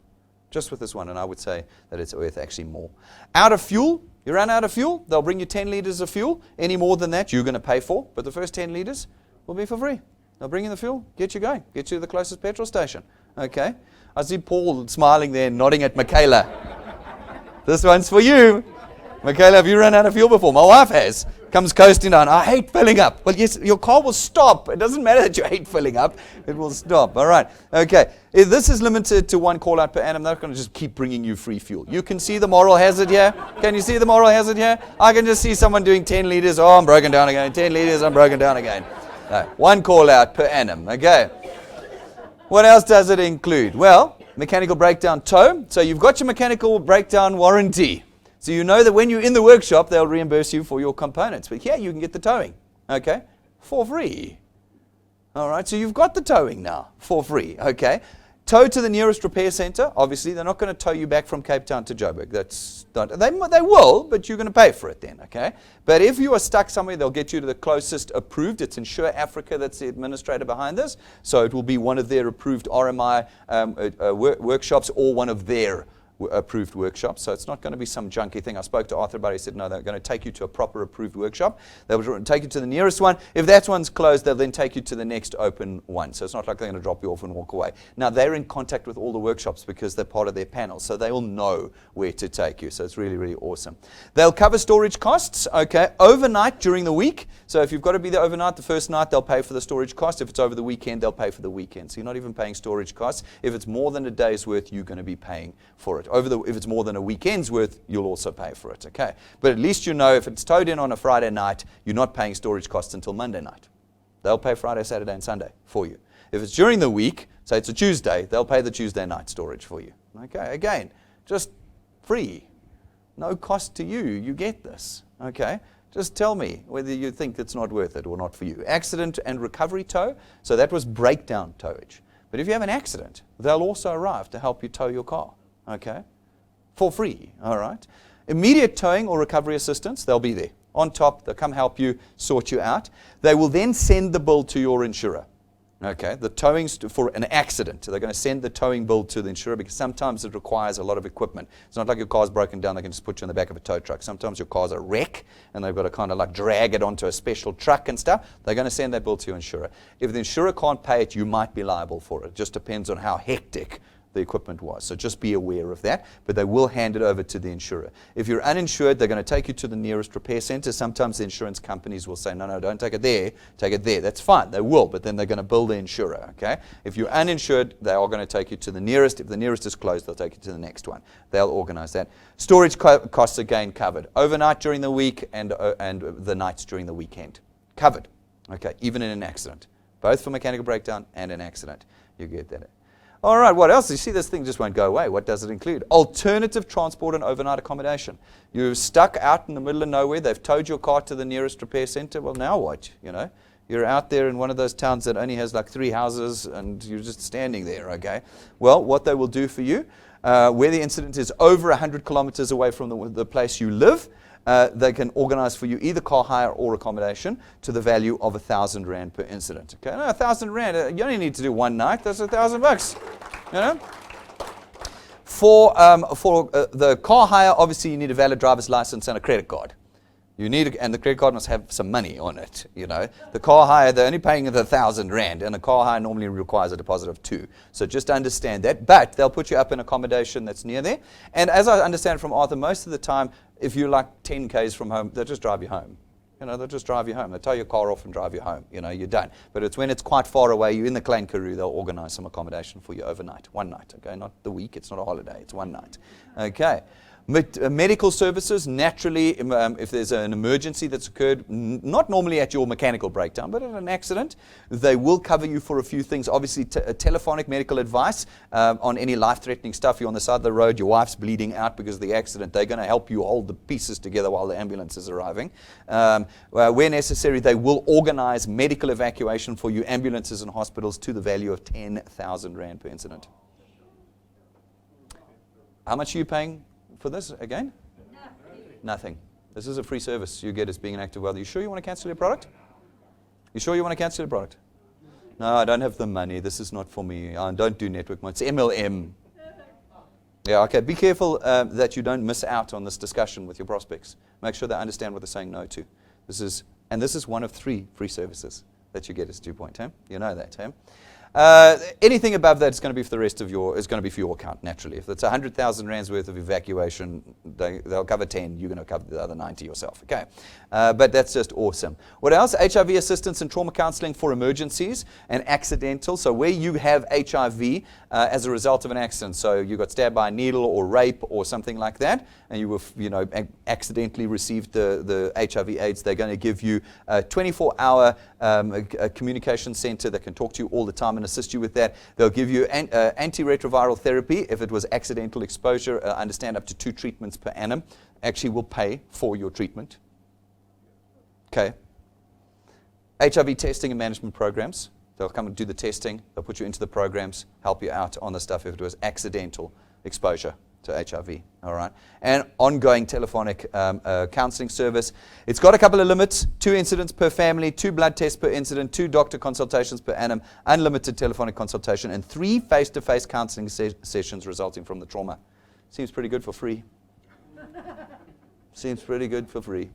Just with this one, and I would say that it's worth actually more. Out of fuel, you run out of fuel, they'll bring you 10 liters of fuel. Any more than that, you're going to pay for, but the first 10 liters will be for free. They'll bring you the fuel, get you going, get you to the closest petrol station. Okay? I see Paul smiling there, nodding at Michaela. This one's for you. Michaela, have you run out of fuel before? My wife has. Comes coasting down. I hate filling up. Well, yes, your car will stop. It doesn't matter that you hate filling up. It will stop. All right. Okay. If this is limited to one call out per annum, they're not going to just keep bringing you free fuel. You can see the moral hazard here. Can you see the moral hazard here? I can just see someone doing 10 liters. Oh, I'm broken down again. 10 liters. I'm broken down again. No, one call out per annum. Okay. What else does it include? Well, mechanical breakdown tow. So you've got your mechanical breakdown warranty. So you know that when you're in the workshop, they'll reimburse you for your components. But here you can get the towing, okay, for free. All right, so you've got the towing now for free, okay. Tow to the nearest repair center. Obviously, they're not going to tow you back from Cape Town to Joburg. That's not, they will, but you're going to pay for it then, okay. But if you are stuck somewhere, they'll get you to the closest approved. It's Insure Africa that's the administrator behind this. So it will be one of their approved RMI workshops or one of their approved workshops. So it's not going to be some junky thing. I spoke to Arthur about it. He said, no, they're going to take you to a proper approved workshop. They'll take you to the nearest one. If that one's closed, they'll then take you to the next open one. So it's not like they're going to drop you off and walk away. Now, they're in contact with all the workshops because they're part of their panel. So they will know where to take you. So it's really, really awesome. They'll cover storage costs, okay, overnight during the week. So if you've got to be there overnight, the first night, they'll pay for the storage cost. If it's over the weekend, they'll pay for the weekend. So you're not even paying storage costs. If it's more than a day's worth, you're going to be paying for it. If it's more than a weekend's worth, you'll also pay for it, okay? But at least you know if it's towed in on a Friday night, you're not paying storage costs until Monday night. They'll pay Friday, Saturday, and Sunday for you. If it's during the week, Say it's a Tuesday, they'll pay the Tuesday night storage for you. Okay, again, just free. No cost to you. You get this. Okay? Just tell me whether you think it's not worth it or not for you. Accident and recovery tow. So that was breakdown towage. But if you have an accident, they'll also arrive to help you tow your car. Okay? For free. All right? Immediate towing or recovery assistance, they'll be there. On top, they'll come help you, sort you out. They will then send the bill to your insurer. Okay, the towing for an accident, they're going to send the towing bill to the insurer because sometimes it requires a lot of equipment. It's not like your car's broken down, they can just put you in the back of a tow truck. Sometimes your car's a wreck and they've got to kind of like drag it onto a special truck and stuff. They're going to send that bill to your insurer. If the insurer can't pay it, you might be liable for it. It just depends on how hectic the equipment was. So just be aware of that, but they will hand it over to the insurer. If you're uninsured, they're going to take you to the nearest repair center. Sometimes the insurance companies will say, no, don't take it there, take it there. That's fine, they will, but then they're going to bill the insurer, okay? If you're uninsured, they are going to take you to the nearest. If the nearest is closed, they'll take you to the next one. They'll organize that. Storage costs again covered. Overnight during the week and the nights during the weekend. Covered, okay, even in an accident. Both for mechanical breakdown and an accident. You get that. All right, what else? You see, this thing just won't go away. What does it include? Alternative transport and overnight accommodation. You're stuck out in the middle of nowhere. They've towed your car to the nearest repair center. Well, now what? You know, you're out there in one of those towns that only has like 3 houses, and you're just standing there. Okay. Well, what they will do for you, where the incident is over 100 kilometers away from the place you live, they can organize for you either car hire or accommodation to the value of R1,000 per incident. Okay, no, R1,000, you only need to do one night. That's $1,000. You know. For the car hire, obviously you need a valid driver's license and a credit card. You need, and the credit card must have some money on it. You know, the car hire, they're only paying the R1,000, and the car hire normally requires a deposit of 2. So just understand that. But they'll put you up in accommodation that's near there. And as I understand from Arthur, most of the time, if you're like 10 k's from home, they'll just drive you home. You know, they'll just drive you home. They'll tow your car off and drive you home. You know, you're done. But it's when it's quite far away, you're in the Klein Karoo, they'll organize some accommodation for you overnight. One night, okay? Not the week. It's not a holiday. It's one night. Okay. Medical services, naturally, if there's an emergency that's occurred, not normally at your mechanical breakdown, but at an accident, they will cover you for a few things. Obviously, telephonic medical advice on any life-threatening stuff. You're on the side of the road, your wife's bleeding out because of the accident. They're going to help you hold the pieces together while the ambulance is arriving. Where necessary, they will organize medical evacuation for you, ambulances and hospitals, to the value of R10,000 per incident. How much are you paying for this again? Nothing. This is a free service you get as being an active welder. You sure you want to cancel your product? You sure you want to cancel your product? No, I don't have the money. This is not for me. I don't do network marketing. It's MLM. Yeah, okay. Be careful that you don't miss out on this discussion with your prospects. Make sure they understand what they're saying no to. This is one of 3 free services that you get as 2 Point. You know that, anything above that is going to be for the rest of is going to be for your account, naturally. If it's R100,000 worth of evacuation, they'll cover 10, you're going to cover the other 90 yourself, okay? But that's just awesome. What else? HIV assistance and trauma counseling for emergencies and accidental. So where you have HIV as a result of an accident, so you got stabbed by a needle or rape or something like that, and you were, accidentally received the HIV/AIDS, they're going to give you a 24-hour communication center that can talk to you all the time and assist you with that. They'll give you antiretroviral therapy if it was accidental exposure. Understand up to 2 treatments per annum. Actually will pay for your treatment. Okay. HIV testing and management programs. They'll come and do the testing. They'll put you into the programs, help you out on the stuff if it was accidental exposure to HIV, all right? And ongoing telephonic counseling service. It's got a couple of limits: 2 incidents per family, 2 blood tests per incident, 2 doctor consultations per annum, unlimited telephonic consultation, and 3 face-to-face counseling sessions resulting from the trauma. Seems pretty good for free. Seems pretty good for free.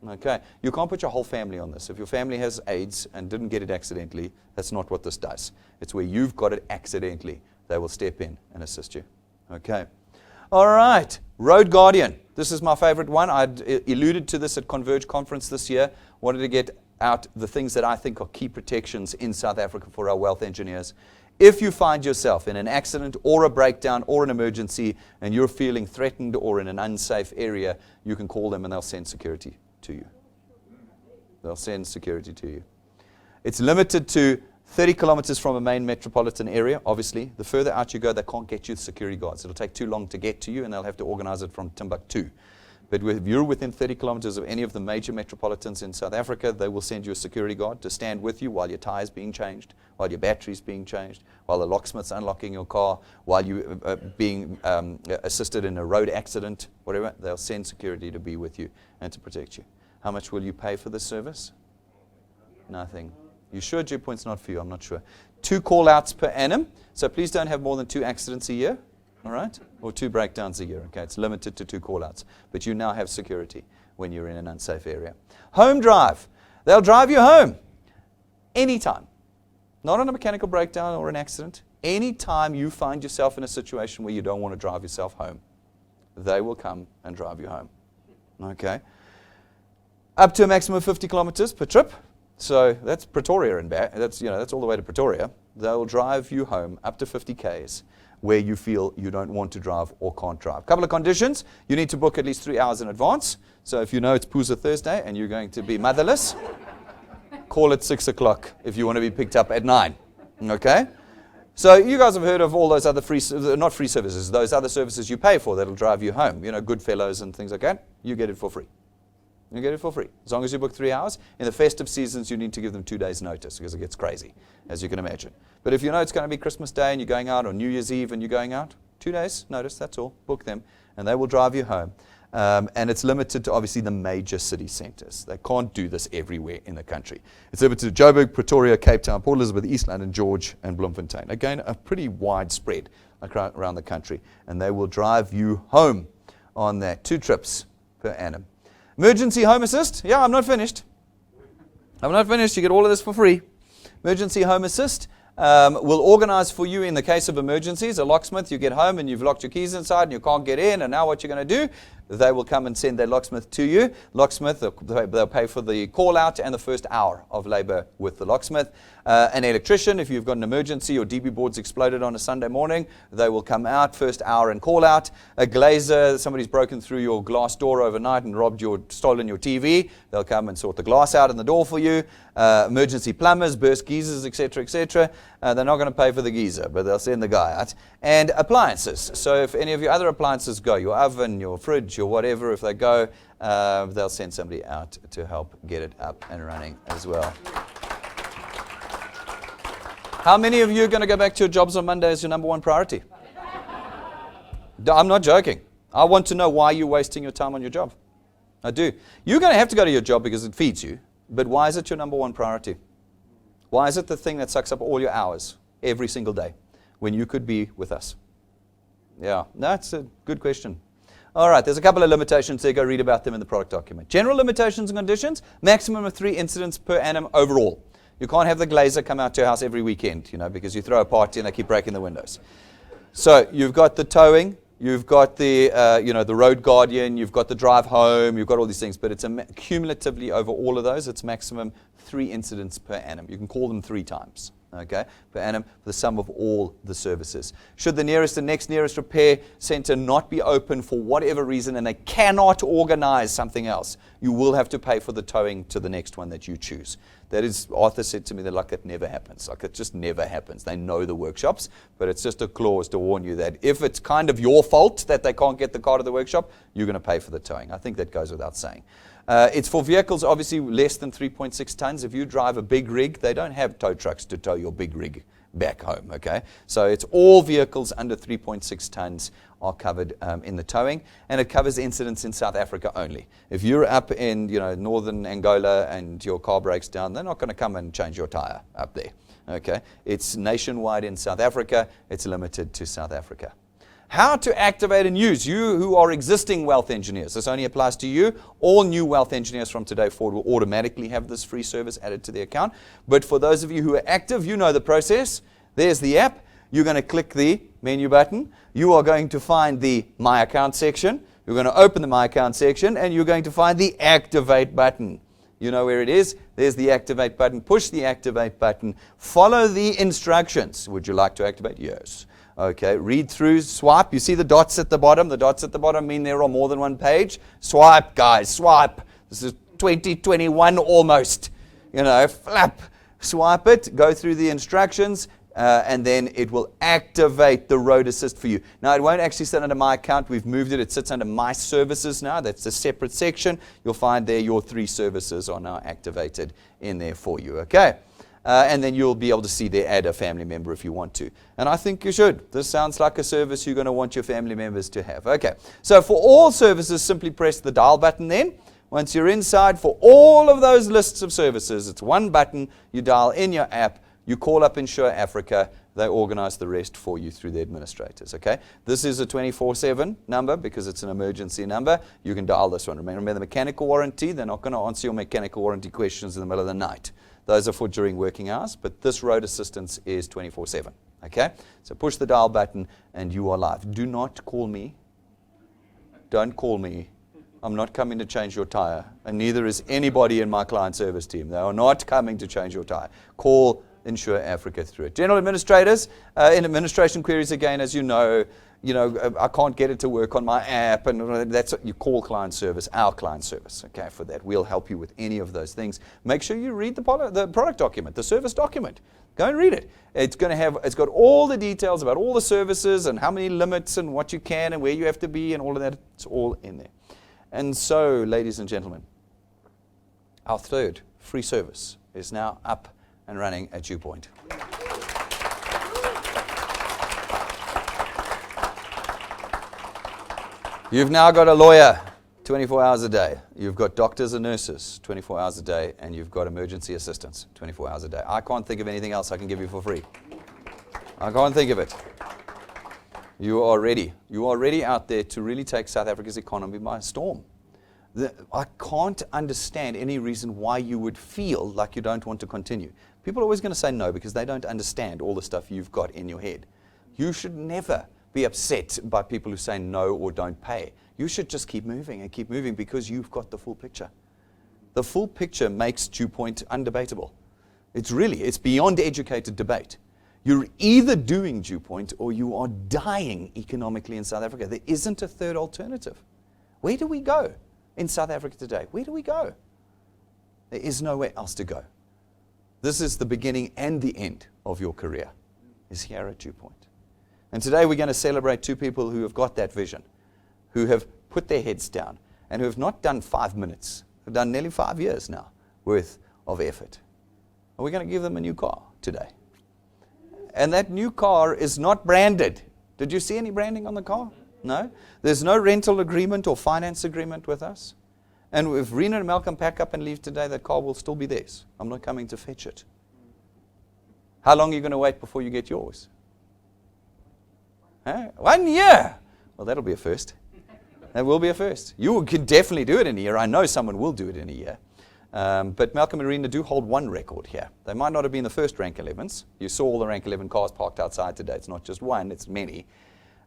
Okay, you can't put your whole family on this. If your family has AIDS and didn't get it accidentally, that's not what this does. It's where you've got it accidentally. They will step in and assist you. Okay. All right, Road Guardian. This is my favorite one. I alluded to this at Converge Conference this year. Wanted to get out the things that I think are key protections in South Africa for our wealth engineers. If you find yourself in an accident or a breakdown or an emergency and you're feeling threatened or in an unsafe area, you can call them and they'll send security to you. They'll send security to you. It's limited to 30 kilometers from a main metropolitan area, obviously. The further out you go, they can't get you the security guards. It'll take too long to get to you, and they'll have to organize it from Timbuktu. But if you're within 30 kilometers of any of the major metropolitans in South Africa, they will send you a security guard to stand with you while your tire's being changed, while your battery's being changed, while the locksmith's unlocking your car, while you being assisted in a road accident, whatever. They'll send security to be with you and to protect you. How much will you pay for this service? Nothing. You sure Dew Point's not for you? I'm not sure. 2 call-outs per annum. So please don't have more than 2 accidents a year. All right? Or 2 breakdowns a year. Okay, it's limited to 2 call-outs. But you now have security when you're in an unsafe area. Home drive. They'll drive you home anytime. Not on a mechanical breakdown or an accident. Anytime you find yourself in a situation where you don't want to drive yourself home, they will come and drive you home. Okay? Up to a maximum of 50 kilometers per trip. So that's Pretoria and back. That's all the way to Pretoria. They'll drive you home up to 50 Ks where you feel you don't want to drive or can't drive. Couple of conditions. You need to book at least 3 hours in advance. So if you know it's Pooza Thursday and you're going to be motherless, call at 6 o'clock if you want to be picked up at 9. Okay? So you guys have heard of all those other not free services, those other services you pay for that'll drive you home. Goodfellows and things like that. You get it for free. You get it for free. As long as you book 3 hours. In the festive seasons, you need to give them 2 days' notice because it gets crazy, as you can imagine. But if you know it's going to be Christmas Day and you're going out, or New Year's Eve and you're going out, 2 days' notice, that's all. Book them, and they will drive you home. And it's limited to, obviously, the major city centres. They can't do this everywhere in the country. It's limited to Joburg, Pretoria, Cape Town, Port Elizabeth, East London, George, and Bloemfontein. Again, a pretty wide spread around the country. And they will drive you home on that. 2 trips per annum. Emergency Home Assist. Yeah, I'm not finished. I'm not finished. You get all of this for free. Emergency Home Assist will organize for you in the case of emergencies. A locksmith, you get home and you've locked your keys inside and you can't get in, and now what you're going to do? They will come and send their locksmith to you. Locksmith, they'll pay for the call out and the first hour of labor with the locksmith. An electrician, if you've got an emergency or DB board's exploded on a Sunday morning, they will come out, first hour and call out. A glazer, somebody's broken through your glass door overnight and stolen your TV. They'll come and sort the glass out in the door for you. Emergency plumbers, burst geysers, etc., etc. They're not going to pay for the geyser, but they'll send the guy out. And appliances. So if any of your other appliances go, your oven, your fridge, or whatever, if they go, they'll send somebody out to help get it up and running as well. How many of you are going to go back to your jobs on Monday as your number 1 priority? I'm not joking. I want to know why you're wasting your time on your job. I do. You're going to have to go to your job because it feeds you, but why is it your number 1 priority? Why is it the thing that sucks up all your hours every single day when you could be with us? Yeah, that's a good question. All right, there's a couple of limitations there. Go read about them in the product document. General limitations and conditions, maximum of 3 incidents per annum overall. You can't have the glazer come out to your house every weekend, because you throw a party and they keep breaking the windows. So you've got the towing, you've got the, the road guardian, you've got the drive home, you've got all these things, but it's cumulatively over all of those, it's maximum 3 incidents per annum. You can call them 3 times. Okay, per annum for the sum of all the services. Should the nearest and next nearest repair center not be open for whatever reason and they cannot organize something else, you will have to pay for the towing to the next one that you choose. That is, Arthur said to me that that never happens. It just never happens. They know the workshops, but it's just a clause to warn you that if it's kind of your fault that they can't get the car to the workshop, you're going to pay for the towing. I think that goes without saying. It's for vehicles obviously less than 3.6 tons. If you drive a big rig, they don't have tow trucks to tow your big rig back home, okay? So it's all vehicles under 3.6 tons are covered in the towing, and it covers incidents in South Africa only. If you're up in northern Angola and your car breaks down, they're not going to come and change your tire up there, okay? It's nationwide in South Africa. It's limited to South Africa. How to activate and use. You who are existing wealth engineers, this only applies to you. All new wealth engineers from today forward will automatically have this free service added to their account. But for those of you who are active, you know the process. There's the app. You're going to click the menu button. You are going to find the My Account section. You're going to open the My Account section, and you're going to find the Activate button. You know where it is. There's the Activate button. Push the Activate button. Follow the instructions. Would you like to activate? Yes. Okay, read through, swipe. You see the dots at the bottom? The dots at the bottom mean there are more than one page. Swipe, guys, swipe. This is 2021 almost. Flap. swipe it, go through the instructions, and then it will activate the Road Assist for you. Now, it won't actually sit under my account. We've moved it. It sits under my services now. That's a separate section. You'll find there your 3 services are now activated in there for you, okay? And then you'll be able to see there, add a family member if you want to. And I think you should. This sounds like a service you're going to want your family members to have. Okay, so for all services, simply press the dial button then. Once you're inside, for all of those lists of services, it's one button. You dial in your app. You call up Insure Africa. They organize the rest for you through the administrators, okay? This is a 24/7 number because it's an emergency number. You can dial this one. Remember the mechanical warranty, they're not going to answer your mechanical warranty questions in the middle of the night. Those are for during working hours, but this road assistance is 24/7, okay? So push the dial button and you are live. Do not call me. Don't call me. I'm not coming to change your tire, and neither is anybody in my client service team. They are not coming to change your tire. Call Insure Africa through it. General administrators, in administration queries, again, as you know, I can't get it to work on my app, and that's what you call client service, our client service, okay, for that. We'll help you with any of those things. Make sure you read the product document, the service document. Go and read it. It's got all the details about all the services and how many limits and what you can and where you have to be and all of that. It's all in there. And so, ladies and gentlemen, our 3rd free service is now up and running at DewPoint. You've now got a lawyer 24 hours a day. You've got doctors and nurses 24 hours a day, and you've got emergency assistance 24 hours a day. I can't think of anything else I can give you for free. I can't think of it. You are ready. You are ready out there to really take South Africa's economy by storm. I can't understand any reason why you would feel like you don't want to continue. People are always going to say no because they don't understand all the stuff you've got in your head. You should never be upset by people who say no or don't pay. You should just keep moving and keep moving because you've got the full picture. The full picture makes DewPoint undebatable. It's beyond educated debate. You're either doing DewPoint or you are dying economically in South Africa. There isn't a third alternative. Where do we go in South Africa today? Where do we go? There is nowhere else to go. This is the beginning and the end of your career, is here at DewPoint. And today we're going to celebrate 2 people who have got that vision, who have put their heads down, and who have not done 5 minutes. They've done nearly 5 years now worth of effort. And we're going to give them a new car today. And that new car is not branded. Did you see any branding on the car? No? There's no rental agreement or finance agreement with us. And if Rena and Malcolm pack up and leave today, that car will still be theirs. I'm not coming to fetch it. How long are you going to wait before you get yours? 1 year! Well, that'll be a first. That will be a first. You can definitely do it in a year. I know someone will do it in a year. But Malcolm and Rena do hold one record here. They might not have been the first rank 11s. You saw all the rank 11 cars parked outside today. It's not just one, it's many.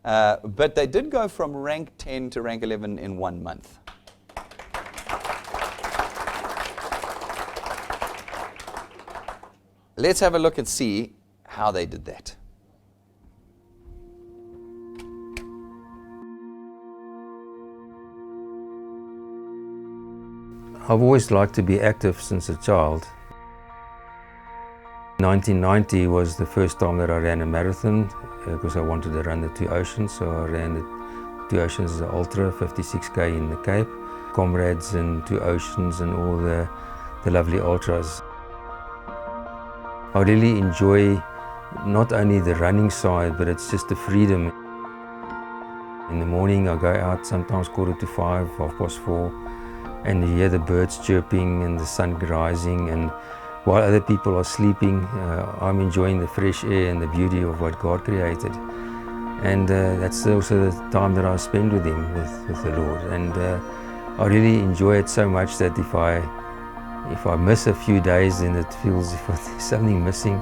But they did go from rank 10 to rank 11 in 1 month. Let's have a look and see how they did that. I've always liked to be active since a child. 1990 was the first time that I ran a marathon because I wanted to run the 2 Oceans, so I ran the 2 Oceans Ultra, 56k in the Cape, Comrades and 2 Oceans and all the lovely ultras. I really enjoy not only the running side, but it's just the freedom. In the morning I go out sometimes 4:45, 4:30, and you hear the birds chirping and the sun rising, and while other people are sleeping, I'm enjoying the fresh air and the beauty of what God created. And that's also the time that I spend with Him, with the Lord. And I really enjoy it so much that if I miss a few days, then it feels as if there's something missing.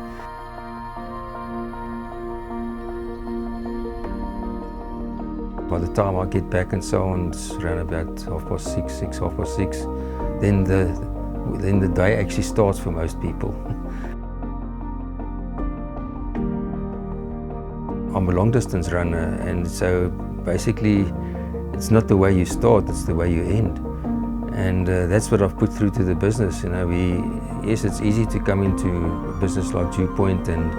By the time I get back and so on, it's around about 6:30, 6:30. Then the day actually starts for most people. I'm a long distance runner, and so basically it's not the way you start, it's the way you end. And that's what I've put through to the business. You know, yes, it's easy to come into a business like Dew Point and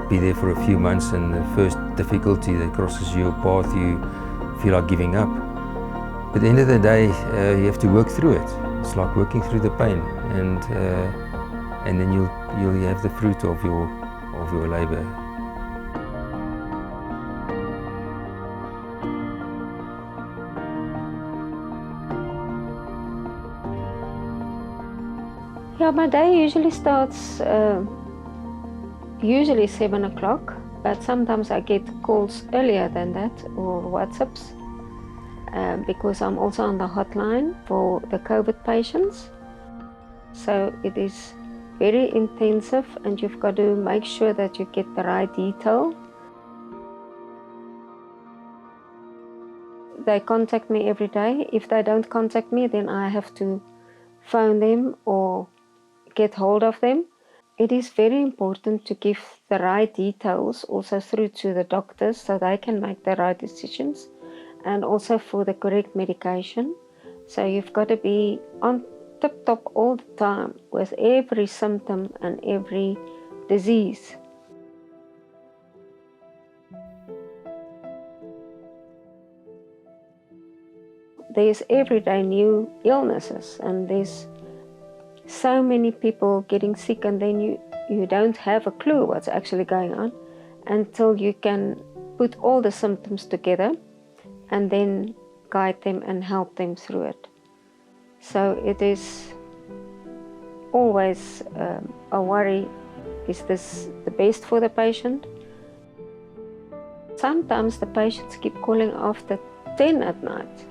be there for a few months, and the first difficulty that crosses your path, you feel like giving up. At the end of the day, you have to work through it. It's like working through the pain, and then you'll have the fruit of your labor. Yeah, my day usually starts usually 7 o'clock, but sometimes I get calls earlier than that or WhatsApps because I'm also on the hotline for the COVID patients. So it is very intensive, and you've got to make sure that you get the right detail. They contact me every day. If they don't contact me, then I have to phone them or get hold of them. It is very important to give the right details also through to the doctors so they can make the right decisions, and also for the correct medication. So you've got to be on tip top all the time with every symptom and every disease. There's everyday new illnesses, and there's so many people getting sick, and then you don't have a clue what's actually going on until you can put all the symptoms together and then guide them and help them through it. So it is always a worry, is this the best for the patient? Sometimes the patients keep calling after 10 at night,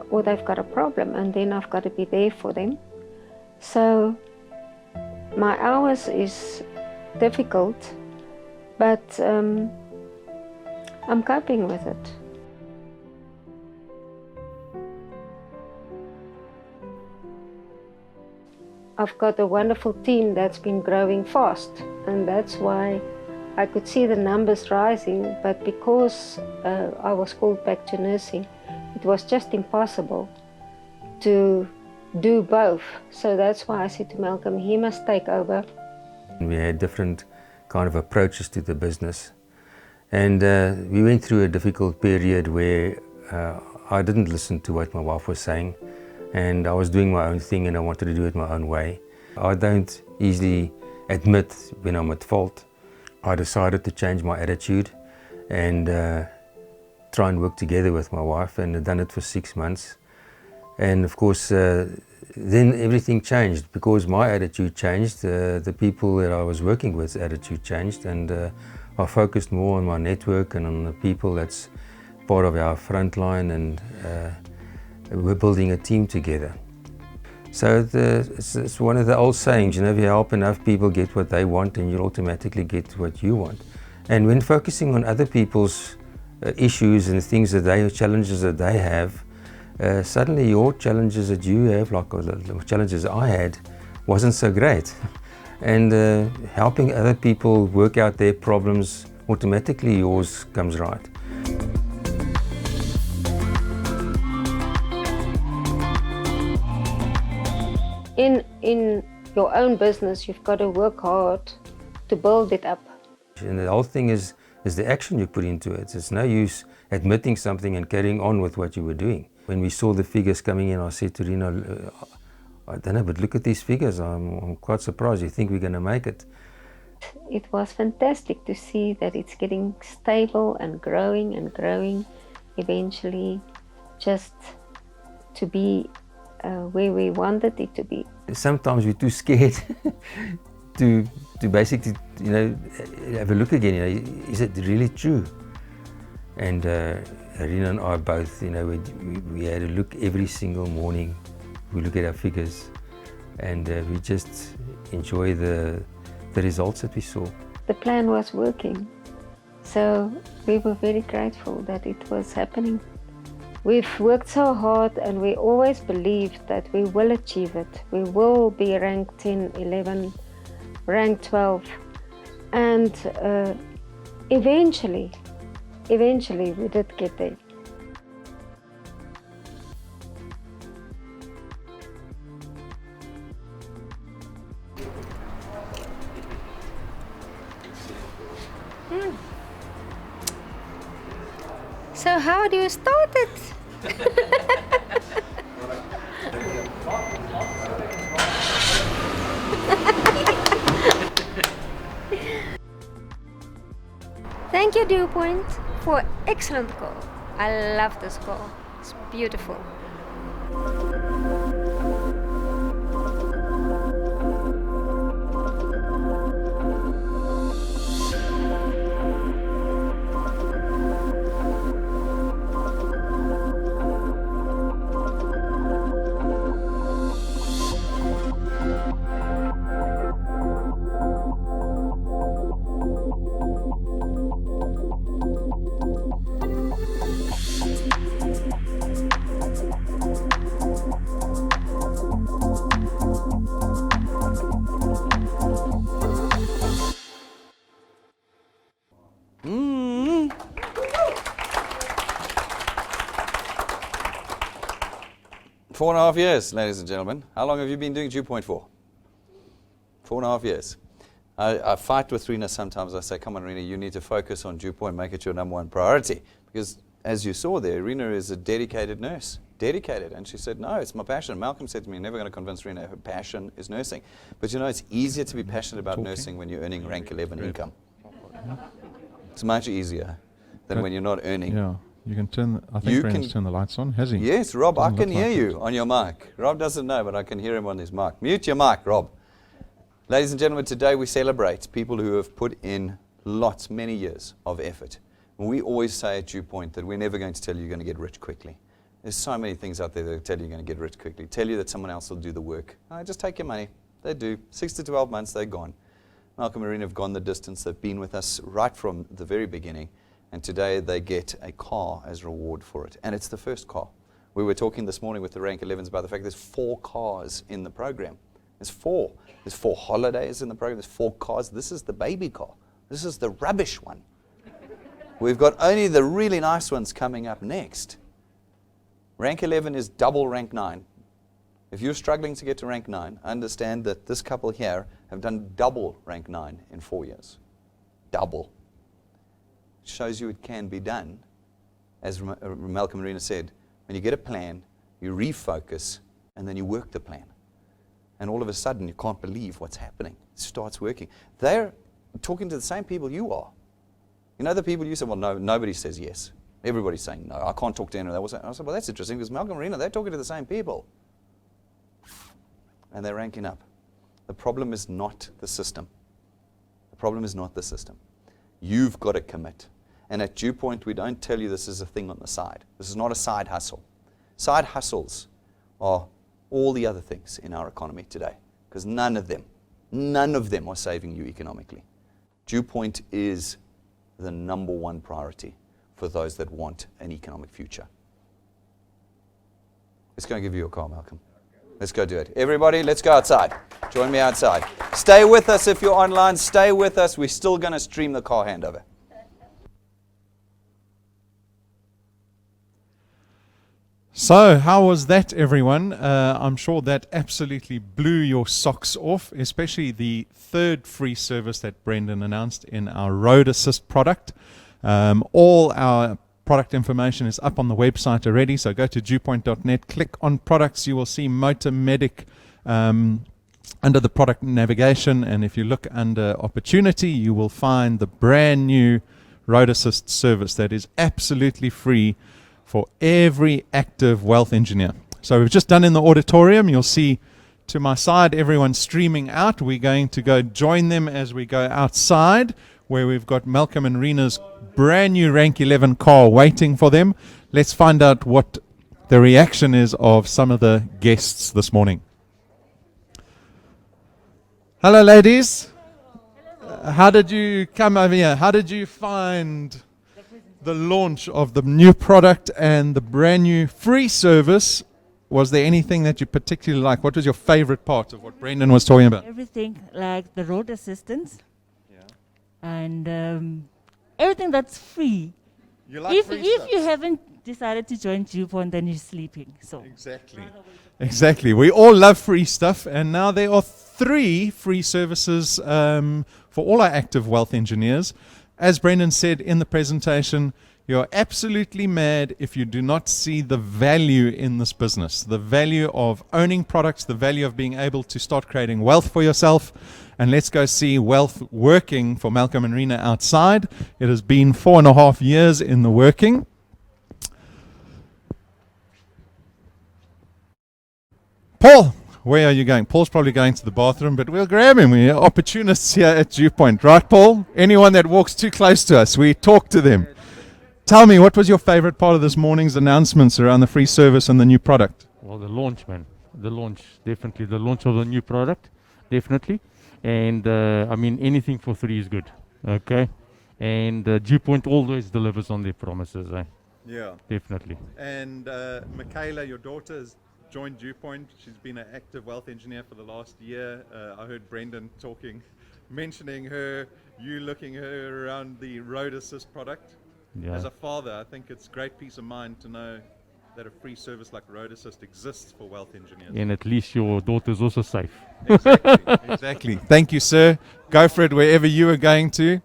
or they've got a problem, and then I've got to be there for them. So my hours is difficult, but I'm coping with it. I've got a wonderful team that's been growing fast, and that's why I could see the numbers rising, but because I was called back to nursing, it was just impossible to do both. So that's why I said to Malcolm, he must take over. We had different kind of approaches to the business, and we went through a difficult period where I didn't listen to what my wife was saying, and I was doing my own thing, and I wanted to do it my own way. I don't easily admit when I'm at fault. I decided to change my attitude and try and work together with my wife, and I've done it for 6 months. And of course, then everything changed because my attitude changed. The people that I was working with, attitude changed, and I focused more on my network and on the people that's part of our front line, and we're building a team together. So it's one of the old sayings, you know, if you help enough people get what they want, and you'll automatically get what you want. And when focusing on other people's issues and things that they, challenges that they have, suddenly your challenges that you have, like the challenges I had, wasn't so great. And helping other people work out their problems, automatically yours comes right. In your own business, you've got to work hard to build it up. And the whole thing is the action you put into it. It's no use admitting something and carrying on with what you were doing. When we saw the figures coming in, I said to Rino, I don't know, but look at these figures. I'm quite surprised. You think we're going to make it? It was fantastic to see that it's getting stable and growing, eventually just to be where we wanted it to be. Sometimes we're too scared to basically, you know, have a look again. You know, is it really true? And Rina and I both, you know, we had a look every single morning. We look at our figures, and we just enjoy the results that we saw. The plan was working, so we were very grateful that it was happening. We've worked so hard, and we always believed that we will achieve it. We will be ranked 10, 11, ranked 12, and eventually we did get there. So how do you start it? Thank you, Dew Point, for excellent call. I love this call. It's beautiful. Four and a half years, ladies and gentlemen. How long have you been doing Dew Point for? 4.5 years. I fight with Rena sometimes. I say, come on, Rena, you need to focus on Dew Point, make it your number one priority. Because as you saw there, Rena is a dedicated nurse. Dedicated. And she said, no, it's my passion. Malcolm said to me, never going to convince Rena her passion is nursing. But you know, it's easier to be passionate about nursing when you're earning rank 11 income. It's much easier than when you're not earning. Yeah. You can turn, I think Brendan's turned the lights on, has he? Yes, Rob, I Doesn't can look hear like you on your mic. Rob doesn't know, but I can hear him on his mic. Mute your mic, Rob. Ladies and gentlemen, today we celebrate people who have put in lots, many years of effort. And we always say at Dew Point that we're never going to tell you you're going to get rich quickly. There's so many things out there that tell you you're going to get rich quickly. Tell you that someone else will do the work. Just take your money. They do. 6 to 12 months, they're gone. Malcolm and Marina have gone the distance. They've been with us right from the very beginning. And today they get a car as reward for it. And it's the first car. We were talking this morning with the rank 11s about the fact there's 4 cars in the program. There's 4. There's 4 holidays in the program. There's 4 cars. This is the baby car. This is the rubbish one. We've got only the really nice ones coming up next. Rank 11 is double rank 9. If you're struggling to get to rank 9, understand that this couple here have done double rank 9 in 4 years. Double. Shows you it can be done. As Malcolm Marina said, when you get a plan, you refocus, and then you work the plan. And all of a sudden, you can't believe what's happening. It starts working. They're talking to the same people you are. You know the people you say, well, no, nobody says yes. Everybody's saying no. I can't talk to anyone. I said, well, that's interesting, because Malcolm Marina, they're talking to the same people. And they're ranking up. The problem is not the system. The problem is not the system. You've got to commit. And at Dew Point, we don't tell you this is a thing on the side. This is not a side hustle. Side hustles are all the other things in our economy today, because none of them are saving you economically. Dew Point is the number one priority for those that want an economic future. Let's go and give you a call, Malcolm. Let's go do it. Everybody, let's go outside. Join me outside. Stay with us if you're online. Stay with us. We're still going to stream the car handover. So, how was that, everyone? I'm sure that absolutely blew your socks off, especially the third free service that Brendan announced in our RoadAssist product. All our product information is up on the website already, so go to dewpoint.net, click on products, you will see Motor Medic under the product navigation, and if you look under opportunity, you will find the brand new RoadAssist service that is absolutely free for every active wealth engineer. So we've just done in the auditorium. You'll see to my side everyone streaming out. We're going to go join them as we go outside, where we've got Malcolm and Rena's brand new rank 11 car waiting for them. Let's find out what the reaction is of some of the guests this morning. Hello, ladies. How did you come over here? How did you find the launch of the new product and the brand new free service? Was there anything that you particularly liked? What was your favorite part of what Brendan was talking about? Everything, like the road assistance, and everything that's free. You like If free stuff? you haven't decided to join Dew Point, then you're sleeping. So Exactly. We all love free stuff, and now there are 3 free services for all our active wealth engineers. As Brendan said in the presentation, You're absolutely mad if you do not see the value in this business, the value of owning products, the value of being able to start creating wealth for yourself. And let's go see wealth working for Malcolm and Rena outside. It has been 4.5 years in the working. Paul, where are you going? Paul's probably going to the bathroom, but we'll grab him. We're opportunists here at Dew Point. Right, Paul? Anyone that walks too close to us, we talk to them. Tell me, what was your favorite part of this morning's announcements around the free service and the new product? Well, the launch, man. The launch, definitely. The launch of the new product, definitely. And, I mean, anything for 3 is good, okay? And Dew Point always delivers on their promises, eh? Yeah. Definitely. And Michaela, your daughter, has joined Dew Point. She's been an active wealth engineer for the last year. I heard Brendan mentioning her, you looking her around the RoadAssist product. Yeah. As a father, I think it's great peace of mind to know that a free service like RoadAssist exists for wealth engineers. And at least your daughter's also safe. Exactly. Thank you, sir. Go for it wherever you are going to.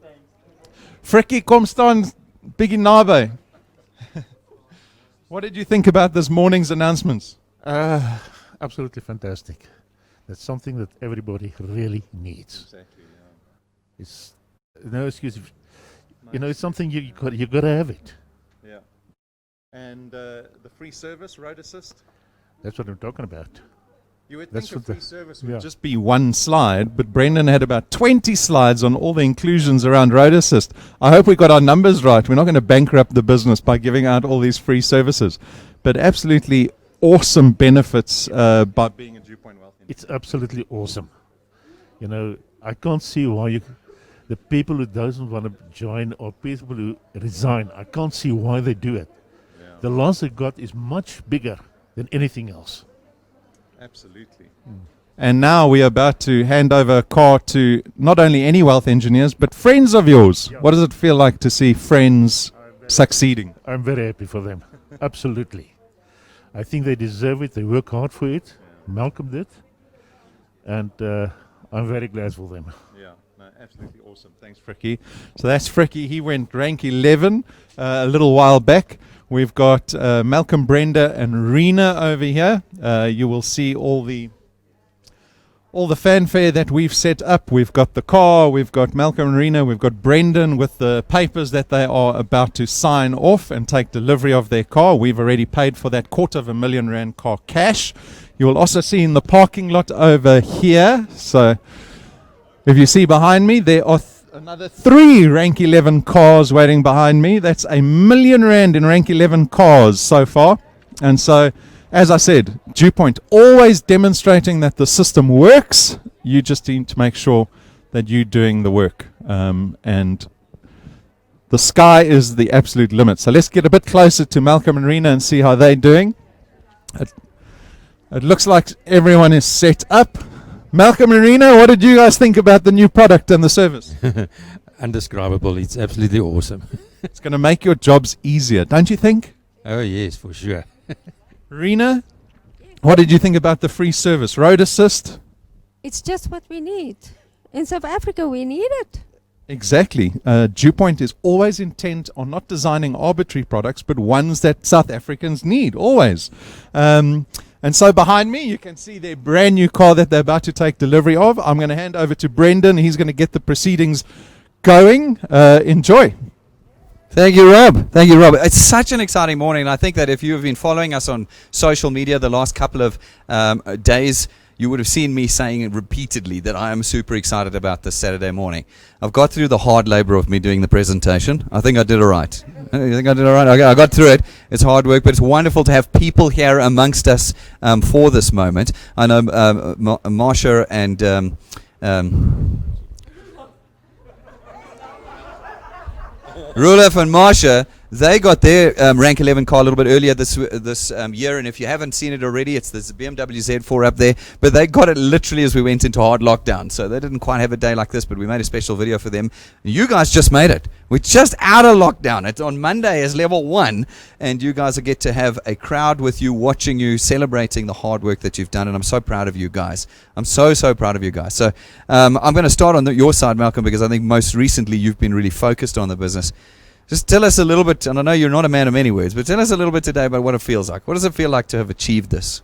Frikkie, kom staan, bietjie naby. What did you think about this morning's announcements? Absolutely fantastic. That's something that everybody really needs. Exactly, yeah. It's no excuse. It's something you got to have it. Yeah. And the free service, RoadAssist? That's what I'm talking about. You would That's think a what free service would yeah. just be one slide, but Brendan had about 20 slides on all the inclusions around RoadAssist. I hope we got our numbers right. We're not going to bankrupt the business by giving out all these free services. But absolutely awesome benefits by being a Dew Point Wealth. It's absolutely awesome. I can't see why the people who doesn't want to join or people who resign, I can't see why they do it. Yeah. The loss they got is much bigger than anything else. Absolutely. And now we are about to hand over a car to not only any wealth engineers, but friends of yours. Yeah. What does it feel like to see friends succeeding? I'm very happy for them. Absolutely. I think they deserve it. They work hard for it. Yeah. Malcolm did. And I'm very glad for them. Yeah, no, absolutely awesome. Thanks, Frikkie. So that's Frikkie. He went rank 11 a little while back. We've got Malcolm, Brenda, and Rena over here. You will see all the fanfare that we've set up. We've got the car, we've got Malcolm and Rena, we've got Brendan with the papers that they are about to sign off and take delivery of their car. We've already paid for that R250,000 car cash. You will also see in the parking lot over here. So if you see behind me, there are another 3 rank 11 cars waiting behind me. That's R1 million in rank 11 cars so far. And so, as I said, Dew Point always demonstrating that the system works. You just need to make sure that you're doing the work. And the sky is the absolute limit. So let's get a bit closer to Malcolm and Rena and see how they're doing. It looks like everyone is set up. Malcolm and Rena, what did you guys think about the new product and the service? Undescribable. It's absolutely awesome. It's going to make your jobs easier, don't you think? Oh, yes, for sure. Rena, what did you think about the free service? RoadAssist? It's just what we need. In South Africa, we need it. Exactly. Dew Point is always intent on not designing arbitrary products, but ones that South Africans need, always. And so behind me, you can see their brand new car that they're about to take delivery of. I'm going to hand over to Brendan. He's going to get the proceedings going. Enjoy. Thank you, Rob. Thank you, Rob. It's such an exciting morning, and I think that if you have been following us on social media the last couple of days, you would have seen me saying repeatedly that I am super excited about this Saturday morning. I've got through the hard labor of me doing the presentation. I think I did all right. You think I did all right? I got through it. It's hard work, but it's wonderful to have people here amongst us for this moment. I know Marsha and Rulef and Marsha, they got their rank 11 car a little bit earlier this year, and if you haven't seen it already, it's this BMW Z4 up there, but they got it literally as we went into hard lockdown, so they didn't quite have a day like this, but we made a special video for them. You guys just made it. We're just out of lockdown. It's on Monday as level 1, and you guys get to have a crowd with you, watching you, celebrating the hard work that you've done, and I'm so proud of you guys. I'm so proud of you guys. So I'm going to start on your side, Malcolm, because I think most recently you've been really focused on the business. Just tell us a little bit, and I know you're not a man of many words, but tell us a little bit today about what it feels like. What does it feel like to have achieved this?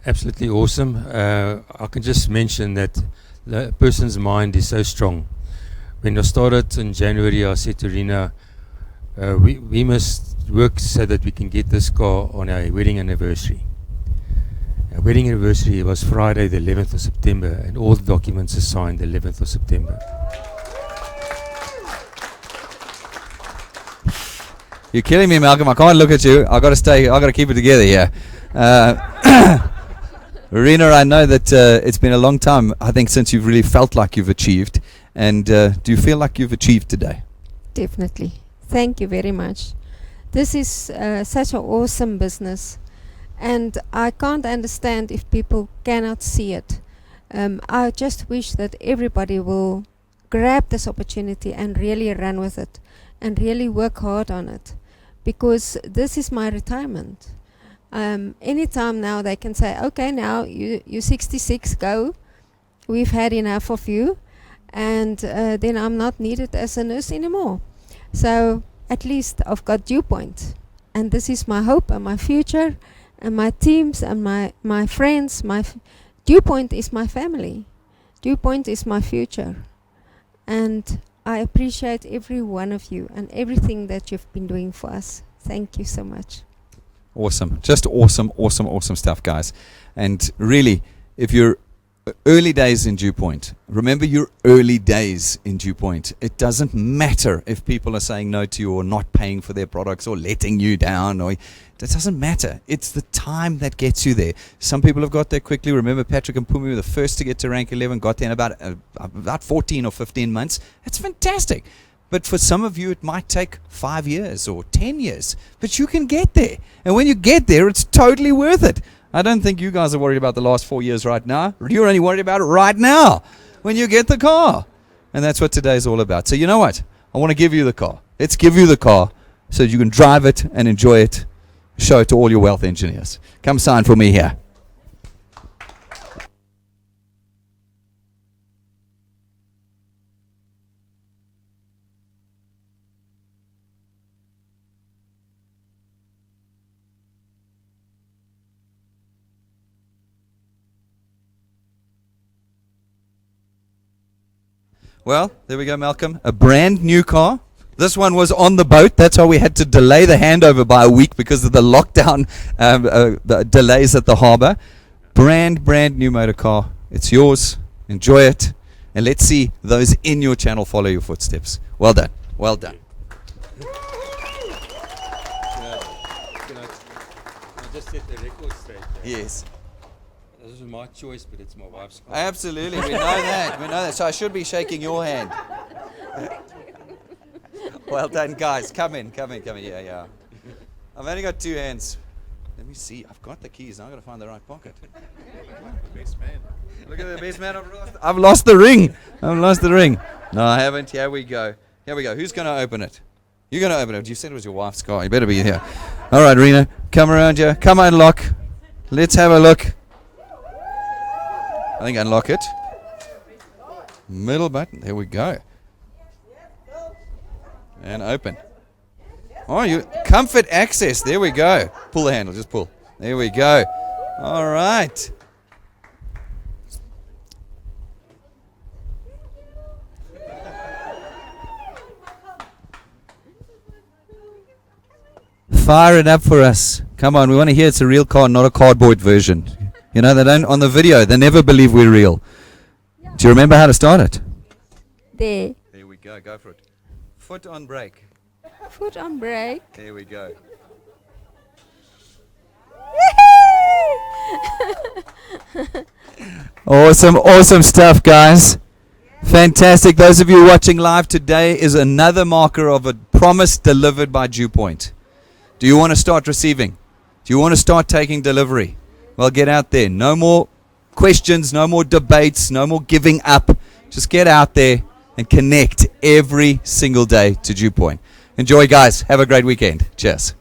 Absolutely awesome. I can just mention that the person's mind is so strong. When I started in January, I said to Rina, we must work so that we can get this car on our wedding anniversary. Our wedding anniversary was Friday the 11th of September, and all the documents are signed the 11th of September. You're killing me, Malcolm. I can't look at you. I've got to keep it together here. Rena, I know that it's been a long time, I think, since you've really felt like you've achieved. And do you feel like you've achieved today? Definitely. Thank you very much. This is such an awesome business. And I can't understand if people cannot see it. I just wish that everybody will grab this opportunity and really run with it and really work hard on it, because this is my retirement. Anytime now they can say, okay, now you're 66, go. We've had enough of you, and then I'm not needed as a nurse anymore. So at least I've got Dew Point, and this is my hope and my future and my teams and my friends. Dew Point is my family. Dew Point is my future. And I appreciate every one of you and everything that you've been doing for us. Thank you so much. Awesome. Just awesome stuff, guys. And really, if you're early days in Dew Point, remember your early days in Dew Point. It doesn't matter if people are saying no to you or not paying for their products or letting you down. It doesn't matter. It's the time that gets you there. Some people have got there quickly. Remember, Patrick and Pumi were the first to get to rank 11, got there in about 14 or 15 months. That's fantastic. But for some of you, it might take 5 years or 10 years. But you can get there. And when you get there, it's totally worth it. I don't think you guys are worried about the last 4 years right now. You're only worried about it right now when you get the car. And that's what today's all about. So you know what? I want to give you the car. Let's give you the car so that you can drive it and enjoy it. Show it to all your wealth engineers. Come sign for me here. Well, there we go, Malcolm. A brand new car. This one was on the boat. That's why we had to delay the handover by a week because of the lockdown the delays at the harbour. Brand new motor car. It's yours. Enjoy it. And let's see those in your channel follow your footsteps. Well done. Well done. Can I just set the record straight? Yes. This is my choice, but it's my wife's car. Absolutely. We know that. We know that. So I should be shaking your hand. Well done, guys. Come in. Yeah. I've only got 2 hands. Let me see. I've got the keys. Now I've got to find the right pocket. Best man. Look at the best man. I've lost the ring. No, I haven't. Here we go. Who's going to open it? You're going to open it. You said it was your wife's car. You better be here. All right, Rena. Come around here. Come unlock. Let's have a look. I think unlock it. Middle button. There we go. And open. Oh, you comfort access. There we go. Pull the handle. Just pull. There we go. All right. Fire it up for us. Come on. We want to hear it's a real car, not a cardboard version. You know, they don't, on the video, they never believe we're real. Do you remember how to start it? There. There we go. Go for it. Foot on brake. Foot on brake. There we go. Awesome stuff, guys. Fantastic. Those of you watching live, today is another marker of a promise delivered by Dew Point. Do you want to start receiving? Do you want to start taking delivery? Well, get out there. No more questions, no more debates, no more giving up. Just get out there and connect every single day to Dew Point. Enjoy, guys. Have a great weekend. Cheers.